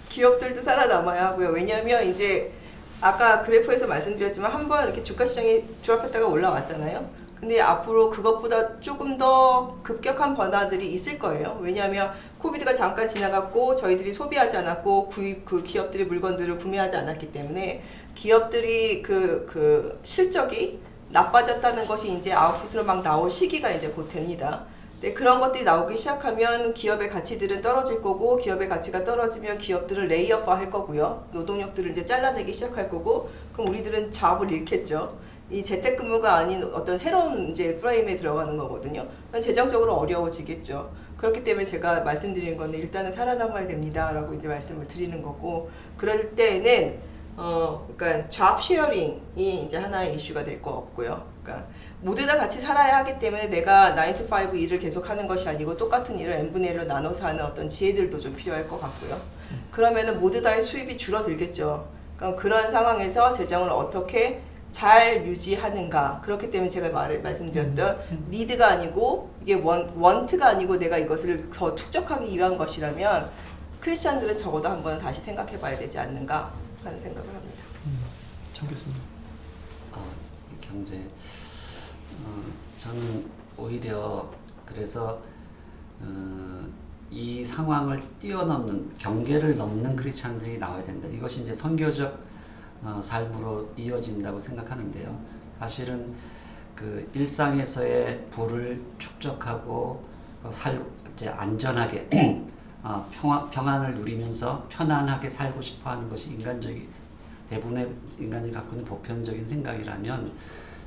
기업들도 살아남아야 하고요. 왜냐하면 이제 아까 그래프에서 말씀드렸지만 한번 이렇게 주가 시장이 주락했다가 올라왔잖아요. 근데 앞으로 그것보다 조금 더 급격한 변화들이 있을 거예요. 왜냐하면 코비드가 잠깐 지나갔고 저희들이 소비하지 않았고 그 기업들이 물건들을 구매하지 않았기 때문에 기업들이 그 실적이 나빠졌다는 것이 이제 아웃풋으로 막 나올 시기가 이제 곧 됩니다. 네, 그런 것들이 나오기 시작하면 기업의 가치들은 떨어질 거고 기업의 가치가 떨어지면 기업들을 레이업화 할 거고요. 노동력들을 이제 잘라내기 시작할 거고 그럼 우리들은 자업을 잃겠죠. 이 재택근무가 아닌 어떤 새로운 이제 프레임에 들어가는 거거든요. 재정적으로 어려워지겠죠. 그렇기 때문에 제가 말씀드리는 거는 일단은 살아남아야 됩니다라고 이제 말씀을 드리는 거고 그럴 때는 그러니까 잡 쉐어링이 이제 하나의 이슈가 될 거 없고요. 그러니까 모두 다 같이 살아야 하기 때문에 내가 9 to 5 일을 계속 하는 것이 아니고 똑같은 일을 n분의 1로 나눠서 하는 어떤 지혜들도 좀 필요할 것 같고요. 그러면은 모두 다의 수입이 줄어들겠죠. 그러니까 그런 상황에서 재정을 어떻게 잘 유지하는가. 그렇기 때문에 제가 말씀드렸던 니드가 아니고 이게 원트가 아니고 내가 이것을 더 축적하기 위한 것이라면 크리스찬들은 적어도 한번 다시 생각해 봐야 되지 않는가 하는 생각을 합니다. 정 교수님. 경제 저는 오히려 그래서 이 상황을 뛰어넘는 경계를 넘는 크리스찬들이 나와야 된다. 이것이 이제 선교적 삶으로 이어진다고 생각하는데요. 사실은 그 일상에서의 부를 축적하고 이제 안전하게 평안을 누리면서 편안하게 살고 싶어하는 것이 대부분의 인간들이 갖고 있는 보편적인 생각이라면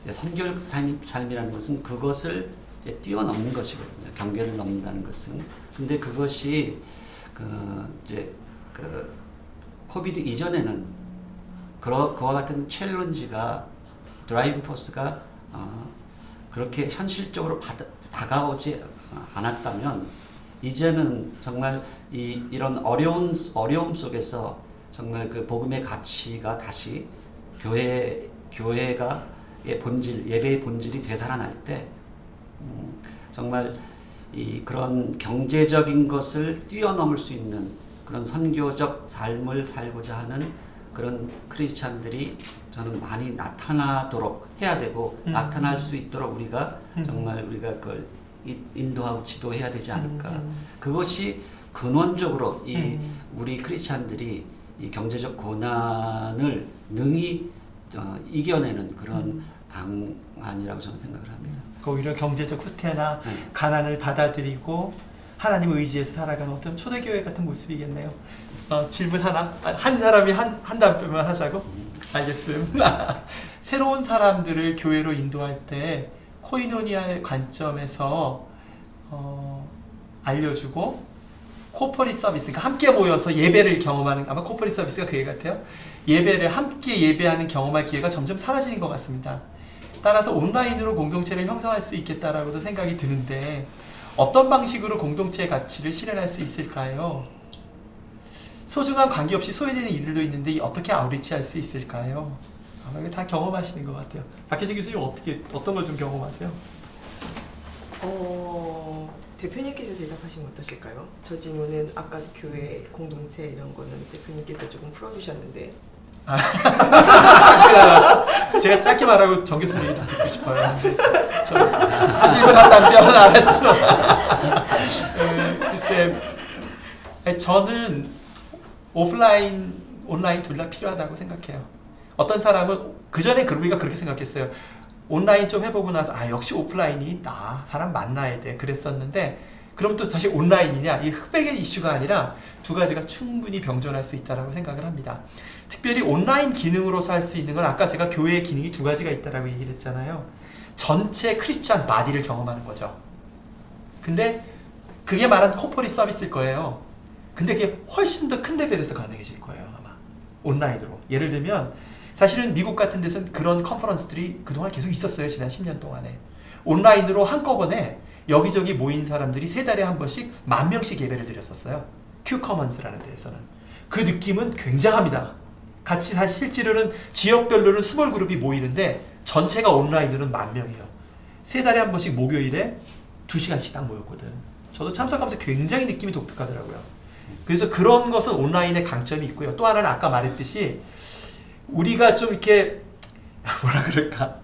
선교적 삶이라는 것은 그것을 이제 뛰어넘는 것이거든요. 경계를 넘는다는 것은. 근데 그것이 코비드 이전에는 그와 같은 챌린지가 드라이빙 포스가 그렇게 현실적으로 다가오지 않았다면 이제는 정말 이런 어려움 속에서 정말 그 복음의 가치가 다시 교회의 본질, 예배의 본질이 되살아날 때 정말 그런 경제적인 것을 뛰어넘을 수 있는 그런 선교적 삶을 살고자 하는 그런 크리스찬들이 저는 많이 나타나도록 해야 되고 나타날 수 있도록 정말 우리가 그걸 인도하고 지도해야 되지 않을까. 그것이 근원적으로 우리 크리스찬들이 이 경제적 고난을 능히 이겨내는 그런 방안이라고 저는 생각을 합니다. 오히려 경제적 후퇴나 가난을 받아들이고 하나님 의지에서 살아가는 어떤 초대교회 같은 모습이겠네요. 질문 하나? 한 사람이 한 답변만 하자고? 알겠습니다. 새로운 사람들을 교회로 인도할 때 코이노니아의 관점에서 알려주고 코퍼리 서비스, 그러니까 함께 모여서 예배를 경험하는, 아마 코퍼리 서비스가 그 얘기 같아요. 예배를 함께 예배하는 경험할 기회가 점점 사라지는 것 같습니다. 따라서 온라인으로 공동체를 형성할 수 있겠다라고도 생각이 드는데 어떤 방식으로 공동체의 가치를 실현할 수 있을까요? 소중한 관계없이 소외되는 이들도 있는데 어떻게 아우리치할 수 있을까요? 아마 이거 다 경험하시는 것 같아요. 박혜진 교수님 어떤 걸 좀 경험하세요? 대표님께서 대답하시면 어떠실까요? 저 질문은 아까 교회 공동체 이런 거는 대표님께서 조금 풀어주셨는데. 제가 짧게 말하고 정 교수님 얘기 좀 듣고 싶어요. 질문 한 답변 안 했어. 글쎄, 저는 오프라인, 온라인 둘 다 필요하다고 생각해요. 어떤 사람은 그전에 우리가 그렇게 생각했어요. 온라인 좀 해보고 나서 역시 오프라인이 사람 만나야 돼 그랬었는데 그럼 또 다시 온라인이냐, 이 흑백의 이슈가 아니라 두 가지가 충분히 병존할 수 있다고 생각을 합니다. 특별히 온라인 기능으로서 할 수 있는 건 아까 제가 교회의 기능이 두 가지가 있다고 얘기를 했잖아요. 전체 크리스찬 바디를 경험하는 거죠. 근데 그게 말한 코퍼리 서비스일 거예요. 근데 그게 훨씬 더 큰 레벨에서 가능해질 거예요, 아마 온라인으로. 예를 들면 사실은 미국 같은 데서는 그런 컨퍼런스들이 그동안 계속 있었어요. 지난 10년 동안에. 온라인으로 한꺼번에 여기저기 모인 사람들이 3달에 한 번씩 10,000명씩 예배를 드렸었어요. 큐커먼스라는 데에서는. 그 느낌은 굉장합니다. 같이 사실 실제로는 지역별로는 스몰 그룹이 모이는데 전체가 온라인으로는 10,000명이에요. 3달에 한 번씩 목요일에 2시간씩 딱 모였거든. 저도 참석하면서 굉장히 느낌이 독특하더라고요. 그래서 그런 것은 온라인의 강점이 있고요. 또 하나는 아까 말했듯이 우리가 좀 이렇게 뭐라 그럴까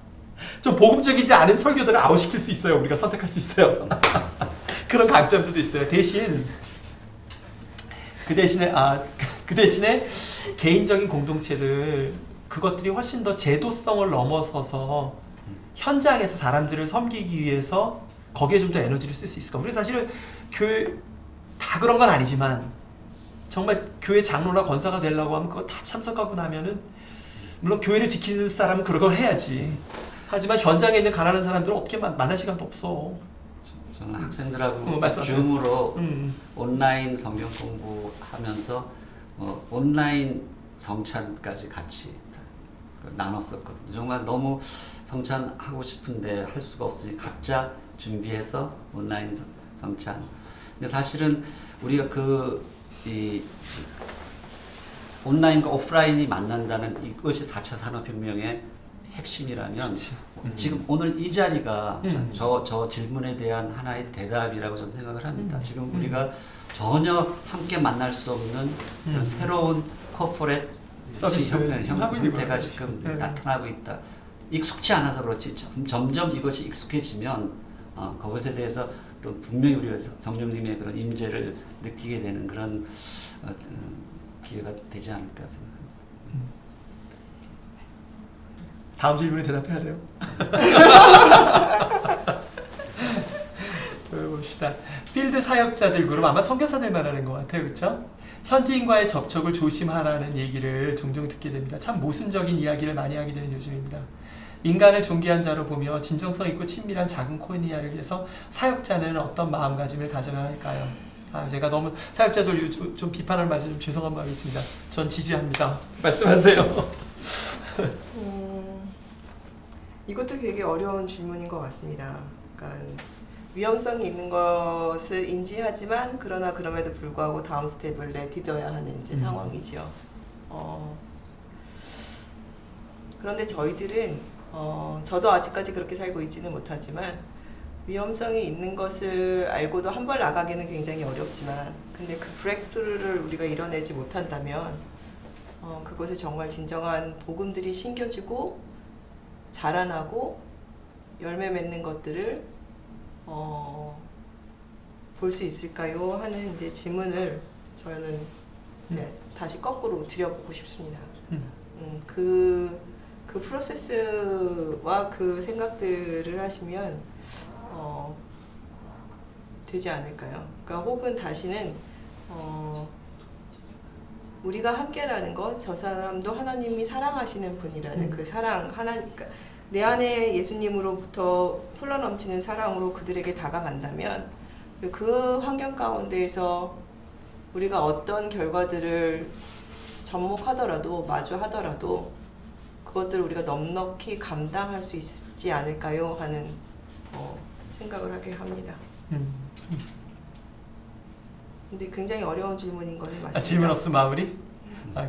좀 복음적이지 않은 설교들을 아웃시킬 수 있어요. 우리가 선택할 수 있어요. 그런 강점들도 있어요. 그 대신에 개인적인 공동체들 그것들이 훨씬 더 제도성을 넘어서서 현장에서 사람들을 섬기기 위해서 거기에 좀 더 에너지를 쓸 수 있을까. 우리 사실은 교회 다 그런 건 아니지만 정말 교회 장로나 권사가 되려고 하면 그거 다 참석하고 나면은 물론 교회를 지키는 사람은 그런 걸 해야지. 하지만 현장에 있는 가난한 사람들은 어떻게 만날 시간도 없어. 저는 학생들하고 말씀하세요. 줌으로 온라인 성경 공부하면서 온라인 성찬까지 같이 나눴었거든요. 정말 너무 성찬하고 싶은데 할 수가 없으니 각자 준비해서 온라인 성찬. 근데 사실은 우리가 온라인과 오프라인이 만난다는 이것이 4차 산업혁명의 핵심이라면 지금 오늘 이 자리가 저 질문에 대한 하나의 대답이라고 저는 생각을 합니다. 지금 우리가 전혀 함께 만날 수 없는 그런 새로운 코퍼렛 서비스 형태가 지금 나타나고 있다. 익숙치 않아서 그렇지 점점 이것이 익숙해지면 그것에 대해서 또 분명히 우리가 성령님의 그런 임재를 느끼게 되는 그런 기회가 되지 않을까 생각합니다. 다음 질문에 대답해야 돼요. 봅시다. 필드 사역자들 그룹 아마 선교사들 말하는 것 같아요, 그렇죠? 현지인과의 접촉을 조심하라는 얘기를 종종 듣게 됩니다. 참 모순적인 이야기를 많이 하게 되는 요즘입니다. 인간을 존귀한 자로 보며 진정성 있고 친밀한 작은 코니아를 위해서 사역자는 어떤 마음가짐을 가져야 할까요? 제가 너무 사역자들 좀 비판을 맞으면 죄송한 마음이 있습니다. 전 지지합니다. 말씀하세요. 이것도 되게 어려운 질문인 것 같습니다. 그러니까 위험성이 있는 것을 인지하지만 그러나 그럼에도 불구하고 다음 스텝을 내딛어야 하는 이제 상황이죠. 그런데 저희들은 저도 아직까지 그렇게 살고 있지는 못하지만 위험성이 있는 것을 알고도 한 발 나가기는 굉장히 어렵지만 근데 그 브레이크스루를 우리가 이뤄내지 못한다면 그것에 정말 진정한 복음들이 심겨지고 자라나고 열매 맺는 것들을 볼 수 있을까요? 하는 이제 질문을 저는 이제 다시 거꾸로 드려보고 싶습니다. 그 프로세스와 그 생각들을 하시면 되지 않을까요? 그러니까 혹은 다시는 우리가 함께라는 것, 저 사람도 하나님이 사랑하시는 분이라는 그 사랑, 그러니까 내 안에 예수님으로부터 흘러넘치는 사랑으로 그들에게 다가간다면 그 환경 가운데에서 우리가 어떤 결과들을 접목하더라도 마주하더라도 그것들을 우리가 넉넉히 감당할 수 있지 않을까요? 하는 생각을 하게 합니다. 근데 굉장히 어려운 질문인 것은 맞습니다. 질문 없음 마무리?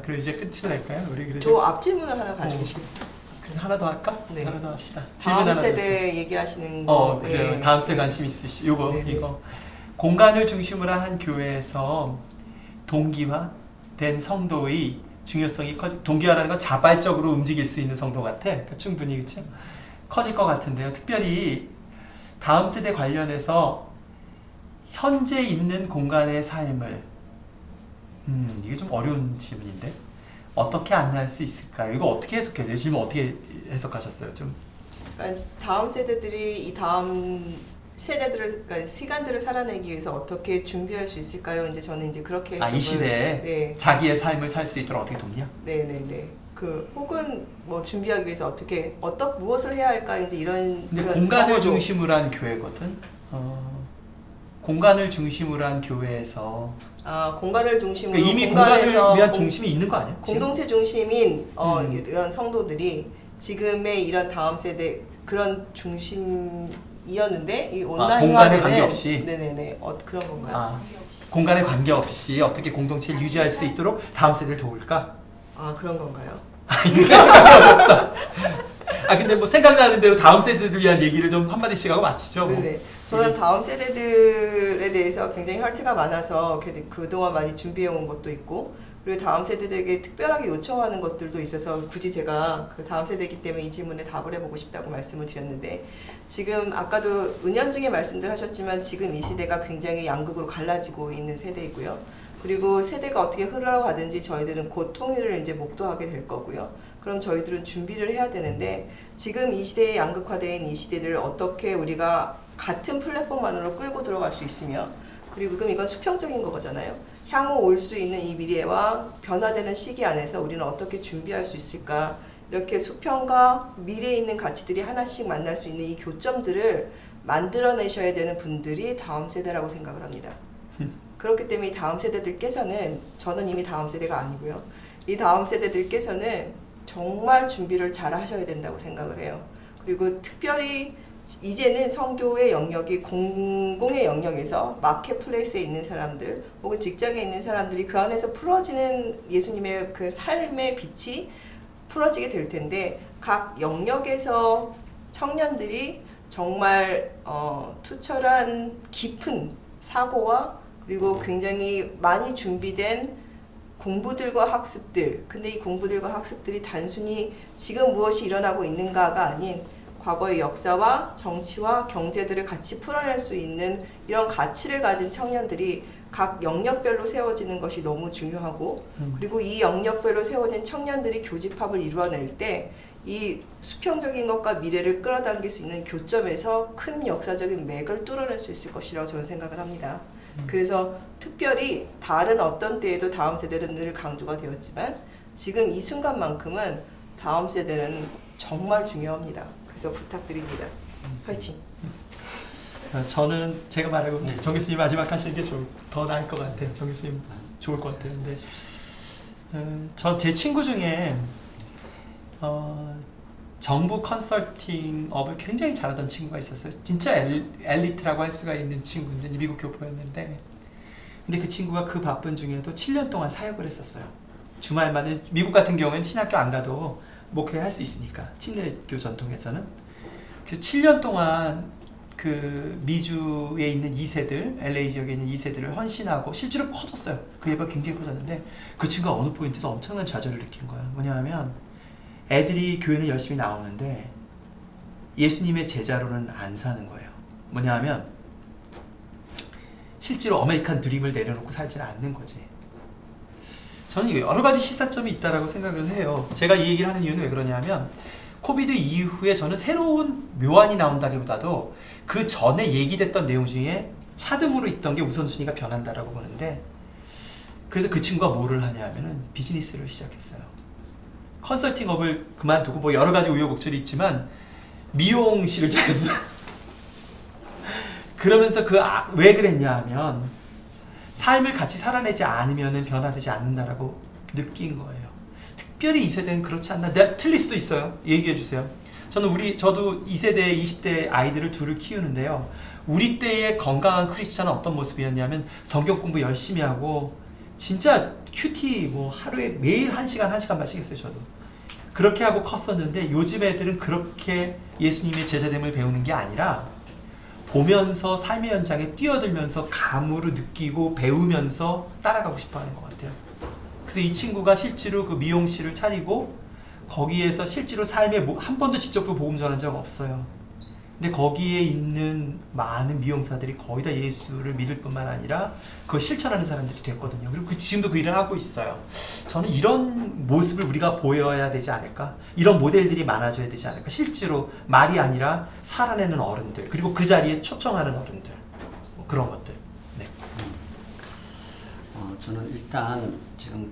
그럼 이제 끝이 날까요? 우리 그래도 저 앞 질문을 하나 가져오시겠어요? 그럼 하나 더 할까? 네. 하나 더 합시다. 질문 다음 하나 세대 더 있어요. 얘기하시는 거. 그래요. 네. 다음 세대 관심 있으시. 요거 네, 네. 이거 공간을 중심으로 한 교회에서 동기화된 성도의 중요성이 동기화라는 건 자발적으로 움직일 수 있는 성도 같아. 그러니까 충분히 그렇죠. 커질 것 같은데요. 특별히 다음 세대 관련해서 현재 있는 공간의 삶을 이게 좀 어려운 질문인데 어떻게 안내할 수 있을까요? 이거 어떻게 해석해야 돼요? 질문 어떻게 해석하셨어요? 좀 그러니까 다음 세대들이 이 다음 세대들을 그러니까 시간들을 살아내기 위해서 어떻게 준비할 수 있을까요? 이제 저는 이제 그렇게 해석을, 이 시대에 네. 자기의 삶을 살 수 있도록 어떻게 돕냐? 네네네. 혹은 뭐 준비하기 위해서 어떻게 무엇을 해야 할까 이제 이런. 근데 그런 공간을 정보도- 중심으로 한 교회거든. 공간을 중심으로 한 교회에서 공간을 중심으로 그러니까 이미 공간에서 공간을 위한 중심이 있는 거 아니야? 공동체 중심인 이런 성도들이 지금의 이런 다음 세대 그런 중심이었는데 이 온라인화되는 공간에 관계없이? 네네네 그런 건가요? 공간에 관계없이 어떻게 공동체를 유지할 수 있도록 다음 세대를 도울까? 그런 건가요? 근데 뭐 생각나는 대로 다음 세대들 위한 얘기를 좀 한마디씩 하고 마치죠. 뭐. 네네. 저는 다음 세대들에 대해서 굉장히 혈트가 많아서 그동안 많이 준비해온 것도 있고 그리고 다음 세대들에게 특별하게 요청하는 것들도 있어서 굳이 제가 그 다음 세대이기 때문에 이 질문에 답을 해보고 싶다고 말씀을 드렸는데 지금 아까도 은연중에 말씀들 하셨지만 지금 이 시대가 굉장히 양극으로 갈라지고 있는 세대이고요. 그리고 세대가 어떻게 흘러가든지 저희들은 곧 통일을 이제 목도하게 될 거고요. 그럼 저희들은 준비를 해야 되는데 지금 이 시대에 양극화된 이 시대를 어떻게 우리가 같은 플랫폼만으로 끌고 들어갈 수 있으며 그리고 그럼 이건 수평적인 거잖아요. 향후 올 수 있는 이 미래와 변화되는 시기 안에서 우리는 어떻게 준비할 수 있을까 이렇게 수평과 미래에 있는 가치들이 하나씩 만날 수 있는 이 교점들을 만들어내셔야 되는 분들이 다음 세대라고 생각을 합니다. 그렇기 때문에 이 다음 세대들께서는 저는 이미 다음 세대가 아니고요. 이 다음 세대들께서는 정말 준비를 잘 하셔야 된다고 생각을 해요. 그리고 특별히 이제는 성교의 영역이 공공의 영역에서 마켓플레이스에 있는 사람들 혹은 직장에 있는 사람들이 그 안에서 풀어지는 예수님의 그 삶의 빛이 풀어지게 될 텐데 각 영역에서 청년들이 정말 투철한 깊은 사고와 그리고 굉장히 많이 준비된 공부들과 학습들, 근데 이 공부들과 학습들이 단순히 지금 무엇이 일어나고 있는가가 아닌 과거의 역사와 정치와 경제들을 같이 풀어낼 수 있는 이런 가치를 가진 청년들이 각 영역별로 세워지는 것이 너무 중요하고, 그리고 이 영역별로 세워진 청년들이 교집합을 이루어낼 때 이 수평적인 것과 미래를 끌어당길 수 있는 교점에서 큰 역사적인 맥을 뚫어낼 수 있을 것이라고 저는 생각을 합니다. 그래서 특별히 다른 어떤 때에도 다음 세대는 늘 강조가 되었지만 지금 이 순간만큼은 다음 세대는 정말 중요합니다. 그래서 부탁드립니다. 화이팅! 저는 제가 말하고 정 교수님 마지막 하시는 게 더 나을 것 같아요. 정 교수님 좋을 것 같아요. 근데 제 친구 중에 정부 컨설팅업을 굉장히 잘하던 친구가 있었어요. 진짜 엘리트라고 할 수가 있는 친구인데 미국 교포였는데, 근데 그 친구가 그 바쁜 중에도 7년 동안 사역을 했었어요. 주말만에. 미국 같은 경우에는 신학교 안 가도 목회할 수 있으니까, 침례교 전통에서는. 그래서 7년 동안 그 미주에 있는 2세들, LA 지역에 있는 2세들을 헌신하고 실제로 커졌어요. 그 예배가 굉장히 커졌는데 그 친구가 어느 포인트에서 엄청난 좌절을 느낀 거야. 뭐냐면 애들이 교회는 열심히 나오는데 예수님의 제자로는 안 사는 거예요. 뭐냐면 실제로 아메리칸 드림을 내려놓고 살지는 않는 거지. 저는 이거 여러 가지 시사점이 있다라고 생각을 해요. 제가 이 얘기를 하는 이유는 왜 그러냐면 코비드 이후에 저는 새로운 묘안이 나온다기보다도 그 전에 얘기됐던 내용 중에 차등으로 있던 게 우선순위가 변한다라고 보는데, 그래서 그 친구가 뭐를 하냐면은 비즈니스를 시작했어요. 컨설팅업을 그만두고 뭐 여러 가지 우여곡절이 있지만 미용실을 차렸어요. 그러면서 왜 그랬냐 하면 삶을 같이 살아내지 않으면 변화되지 않는다라고 느낀 거예요. 특별히 2세대는 그렇지 않나? 내가 틀릴 수도 있어요. 얘기해 주세요. 저도 2세대, 20대 아이들을 둘을 키우는데요. 우리 때의 건강한 크리스찬은 어떤 모습이었냐면 성경 공부 열심히 하고 진짜 큐티 뭐 하루에 매일 1시간씩 했어요. 저도 그렇게 하고 컸었는데 요즘 애들은 그렇게 예수님의 제자됨을 배우는 게 아니라 보면서 삶의 현장에 뛰어들면서 감으로 느끼고 배우면서 따라가고 싶어하는 것 같아요. 그래서 이 친구가 실제로 그 미용실을 차리고 거기에서 실제로 삶에 한 번도 직접 그 복음 전한 적 없어요. 근데 거기에 있는 많은 미용사들이 거의 다 예수를 믿을 뿐만 아니라 그걸 실천하는 사람들이 됐거든요. 그리고 지금도 그 일을 하고 있어요. 저는 이런 모습을 우리가 보여야 되지 않을까? 이런 모델들이 많아져야 되지 않을까? 실제로 말이 아니라 살아내는 어른들, 그리고 그 자리에 초청하는 어른들, 뭐 그런 것들. 네. 저는 일단 지금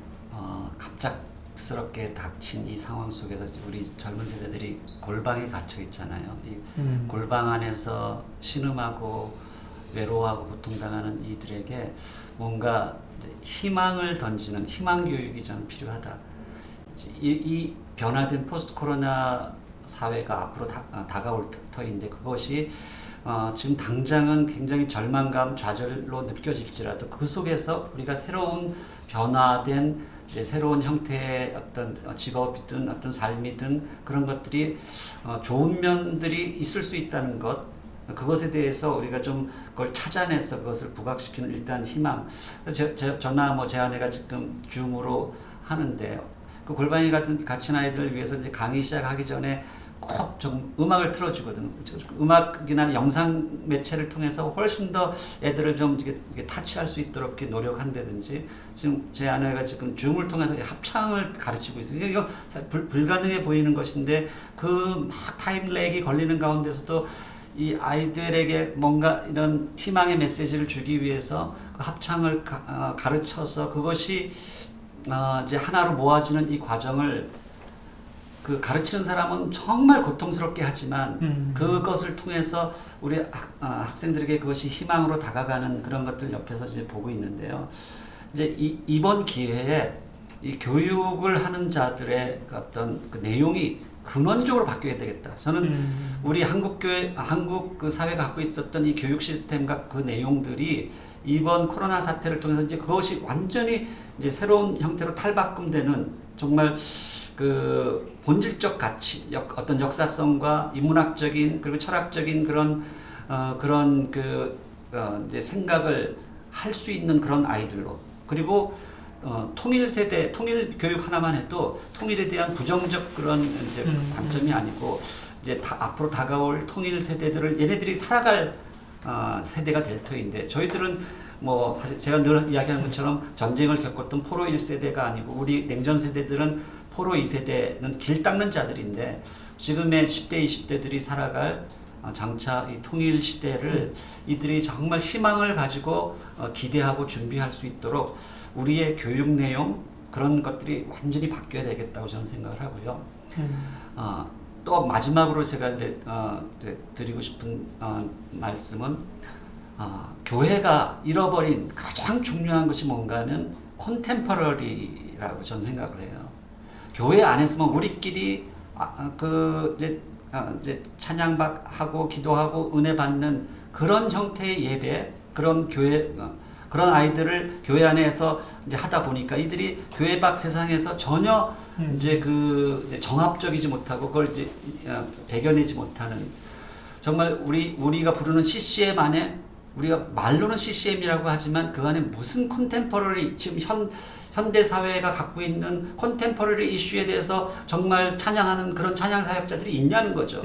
갑작스럽게 닥친 이 상황 속에서 우리 젊은 세대들이 골방에 갇혀 있잖아요. 이 골방 안에서 신음하고 외로워하고 고통당하는 이들에게 뭔가 희망을 던지는 희망 교육이 저는 필요하다. 이 변화된 포스트 코로나 사회가 앞으로 다가올 터인데 그것이 지금 당장은 굉장히 절망감, 좌절로 느껴질지라도 그 속에서 우리가 새로운 변화된 새로운 형태의 어떤 직업이든 어떤 삶이든 그런 것들이 좋은 면들이 있을 수 있다는 것, 그것에 대해서 우리가 좀 그걸 찾아내서 그것을 부각시키는 일단 희망. 저나 뭐 제 아내가 지금 줌으로 하는데 그 골방에 갇힌 아이들을 위해서 이제 강의 시작하기 전에 꼭 좀 음악을 틀어주거든. 음악이나 영상 매체를 통해서 훨씬 더 애들을 좀 이렇게 타치할 수 있도록 이렇게 노력한다든지, 지금 제 아내가 지금 줌을 통해서 합창을 가르치고 있어요. 이거 불가능해 보이는 것인데 그 막 타임렉이 걸리는 가운데서도 이 아이들에게 뭔가 이런 희망의 메시지를 주기 위해서 그 합창을 가르쳐서 그것이 이제 하나로 모아지는 이 과정을 그 가르치는 사람은 정말 고통스럽게 하지만 그것을 통해서 우리 학생들에게 그것이 희망으로 다가가는 그런 것들 옆에서 이제 보고 있는데요. 이제 이번 기회에 이 교육을 하는 자들의 어떤 그 내용이 근원적으로 바뀌어야 되겠다. 저는 우리 한국 그 사회가 갖고 있었던 이 교육 시스템과 그 내용들이 이번 코로나 사태를 통해서 이제 그것이 완전히 이제 새로운 형태로 탈바꿈되는 정말 그 본질적 가치, 어떤 역사성과 인문학적인 그리고 철학적인 그런 이제 생각을 할 수 있는 그런 아이들로, 그리고 통일 세대, 통일 교육 하나만 해도 통일에 대한 부정적 그런 이제 관점이 아니고 이제 앞으로 다가올 통일 세대들을 얘네들이 살아갈 세대가 될 터인데 저희들은 뭐 사실 제가 늘 이야기하는 것처럼 전쟁을 겪었던 포로 1세대가 아니고 우리 냉전 세대들은 포로 2세대는 길 닦는 자들인데 지금의 10대, 20대들이 살아갈 장차 이 통일 시대를 이들이 정말 희망을 가지고 기대하고 준비할 수 있도록 우리의 교육 내용 그런 것들이 완전히 바뀌어야 되겠다고 저는 생각을 하고요. 또 마지막으로 제가 이제 드리고 싶은 말씀은 교회가 잃어버린 가장 중요한 것이 뭔가 하면 콘템퍼러리라고 저는 생각을 해요. 교회 안에서만 우리끼리 이제 찬양하고 기도하고 은혜 받는 그런 형태의 예배, 그런 교회, 그런 아이들을 교회 안에서 이제 하다 보니까 이들이 교회 밖 세상에서 전혀 이제 이제 정합적이지 못하고 그걸 이제 배겨내지 못하는 정말 우리가 부르는 CCM 안에 우리가 말로는 CCM이라고 하지만 그 안에 무슨 콘템퍼러리 지금 현대 사회가 갖고 있는 콘템퍼러리 이슈에 대해서 정말 찬양하는 그런 찬양 사역자들이 있냐는 거죠.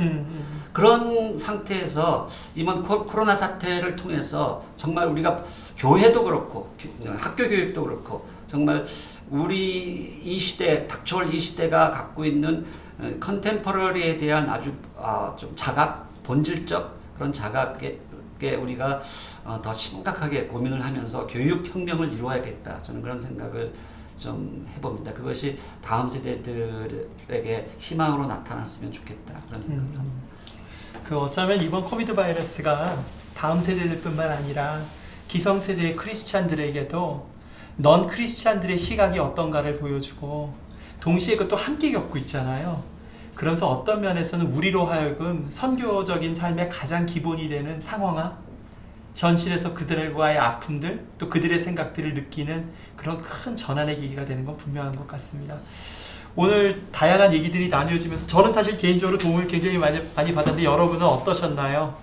그런 상태에서 이번 코로나 사태를 통해서 정말 우리가 교회도 그렇고 학교 교육도 그렇고 정말 우리 이 시대 닥쳐올 이 시대가 갖고 있는 컨템퍼러리에 대한 아주 좀 자각, 본질적 그런 자각에 우리가 더 심각하게 고민을 하면서 교육혁명을 이루어야겠다. 저는 그런 생각을 좀 해봅니다. 그것이 다음 세대들에게 희망으로 나타났으면 좋겠다. 그런 생각을 합니다. 어쩌면 이번 코비드 바이러스가 다음 세대들뿐만 아니라 기성세대의 크리스찬들에게도 넌 크리스찬들의 시각이 어떤가를 보여주고 동시에 그것도 함께 겪고 있잖아요. 그러면서 어떤 면에서는 우리로 하여금 선교적인 삶의 가장 기본이 되는 상황화, 현실에서 그들과의 아픔들, 또 그들의 생각들을 느끼는 그런 큰 전환의 계기가 되는 건 분명한 것 같습니다. 오늘 다양한 얘기들이 나뉘어지면서 저는 사실 개인적으로 도움을 굉장히 많이 받았는데 여러분은 어떠셨나요?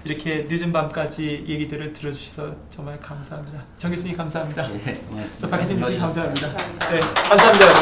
이렇게 늦은 밤까지 얘기들을 들어주셔서 정말 감사합니다. 정 교수님 감사합니다. 네, 고맙습니다. 또 박혜진 교수님 감사합니다. 감사합니다. 네, 감사합니다. 여러분.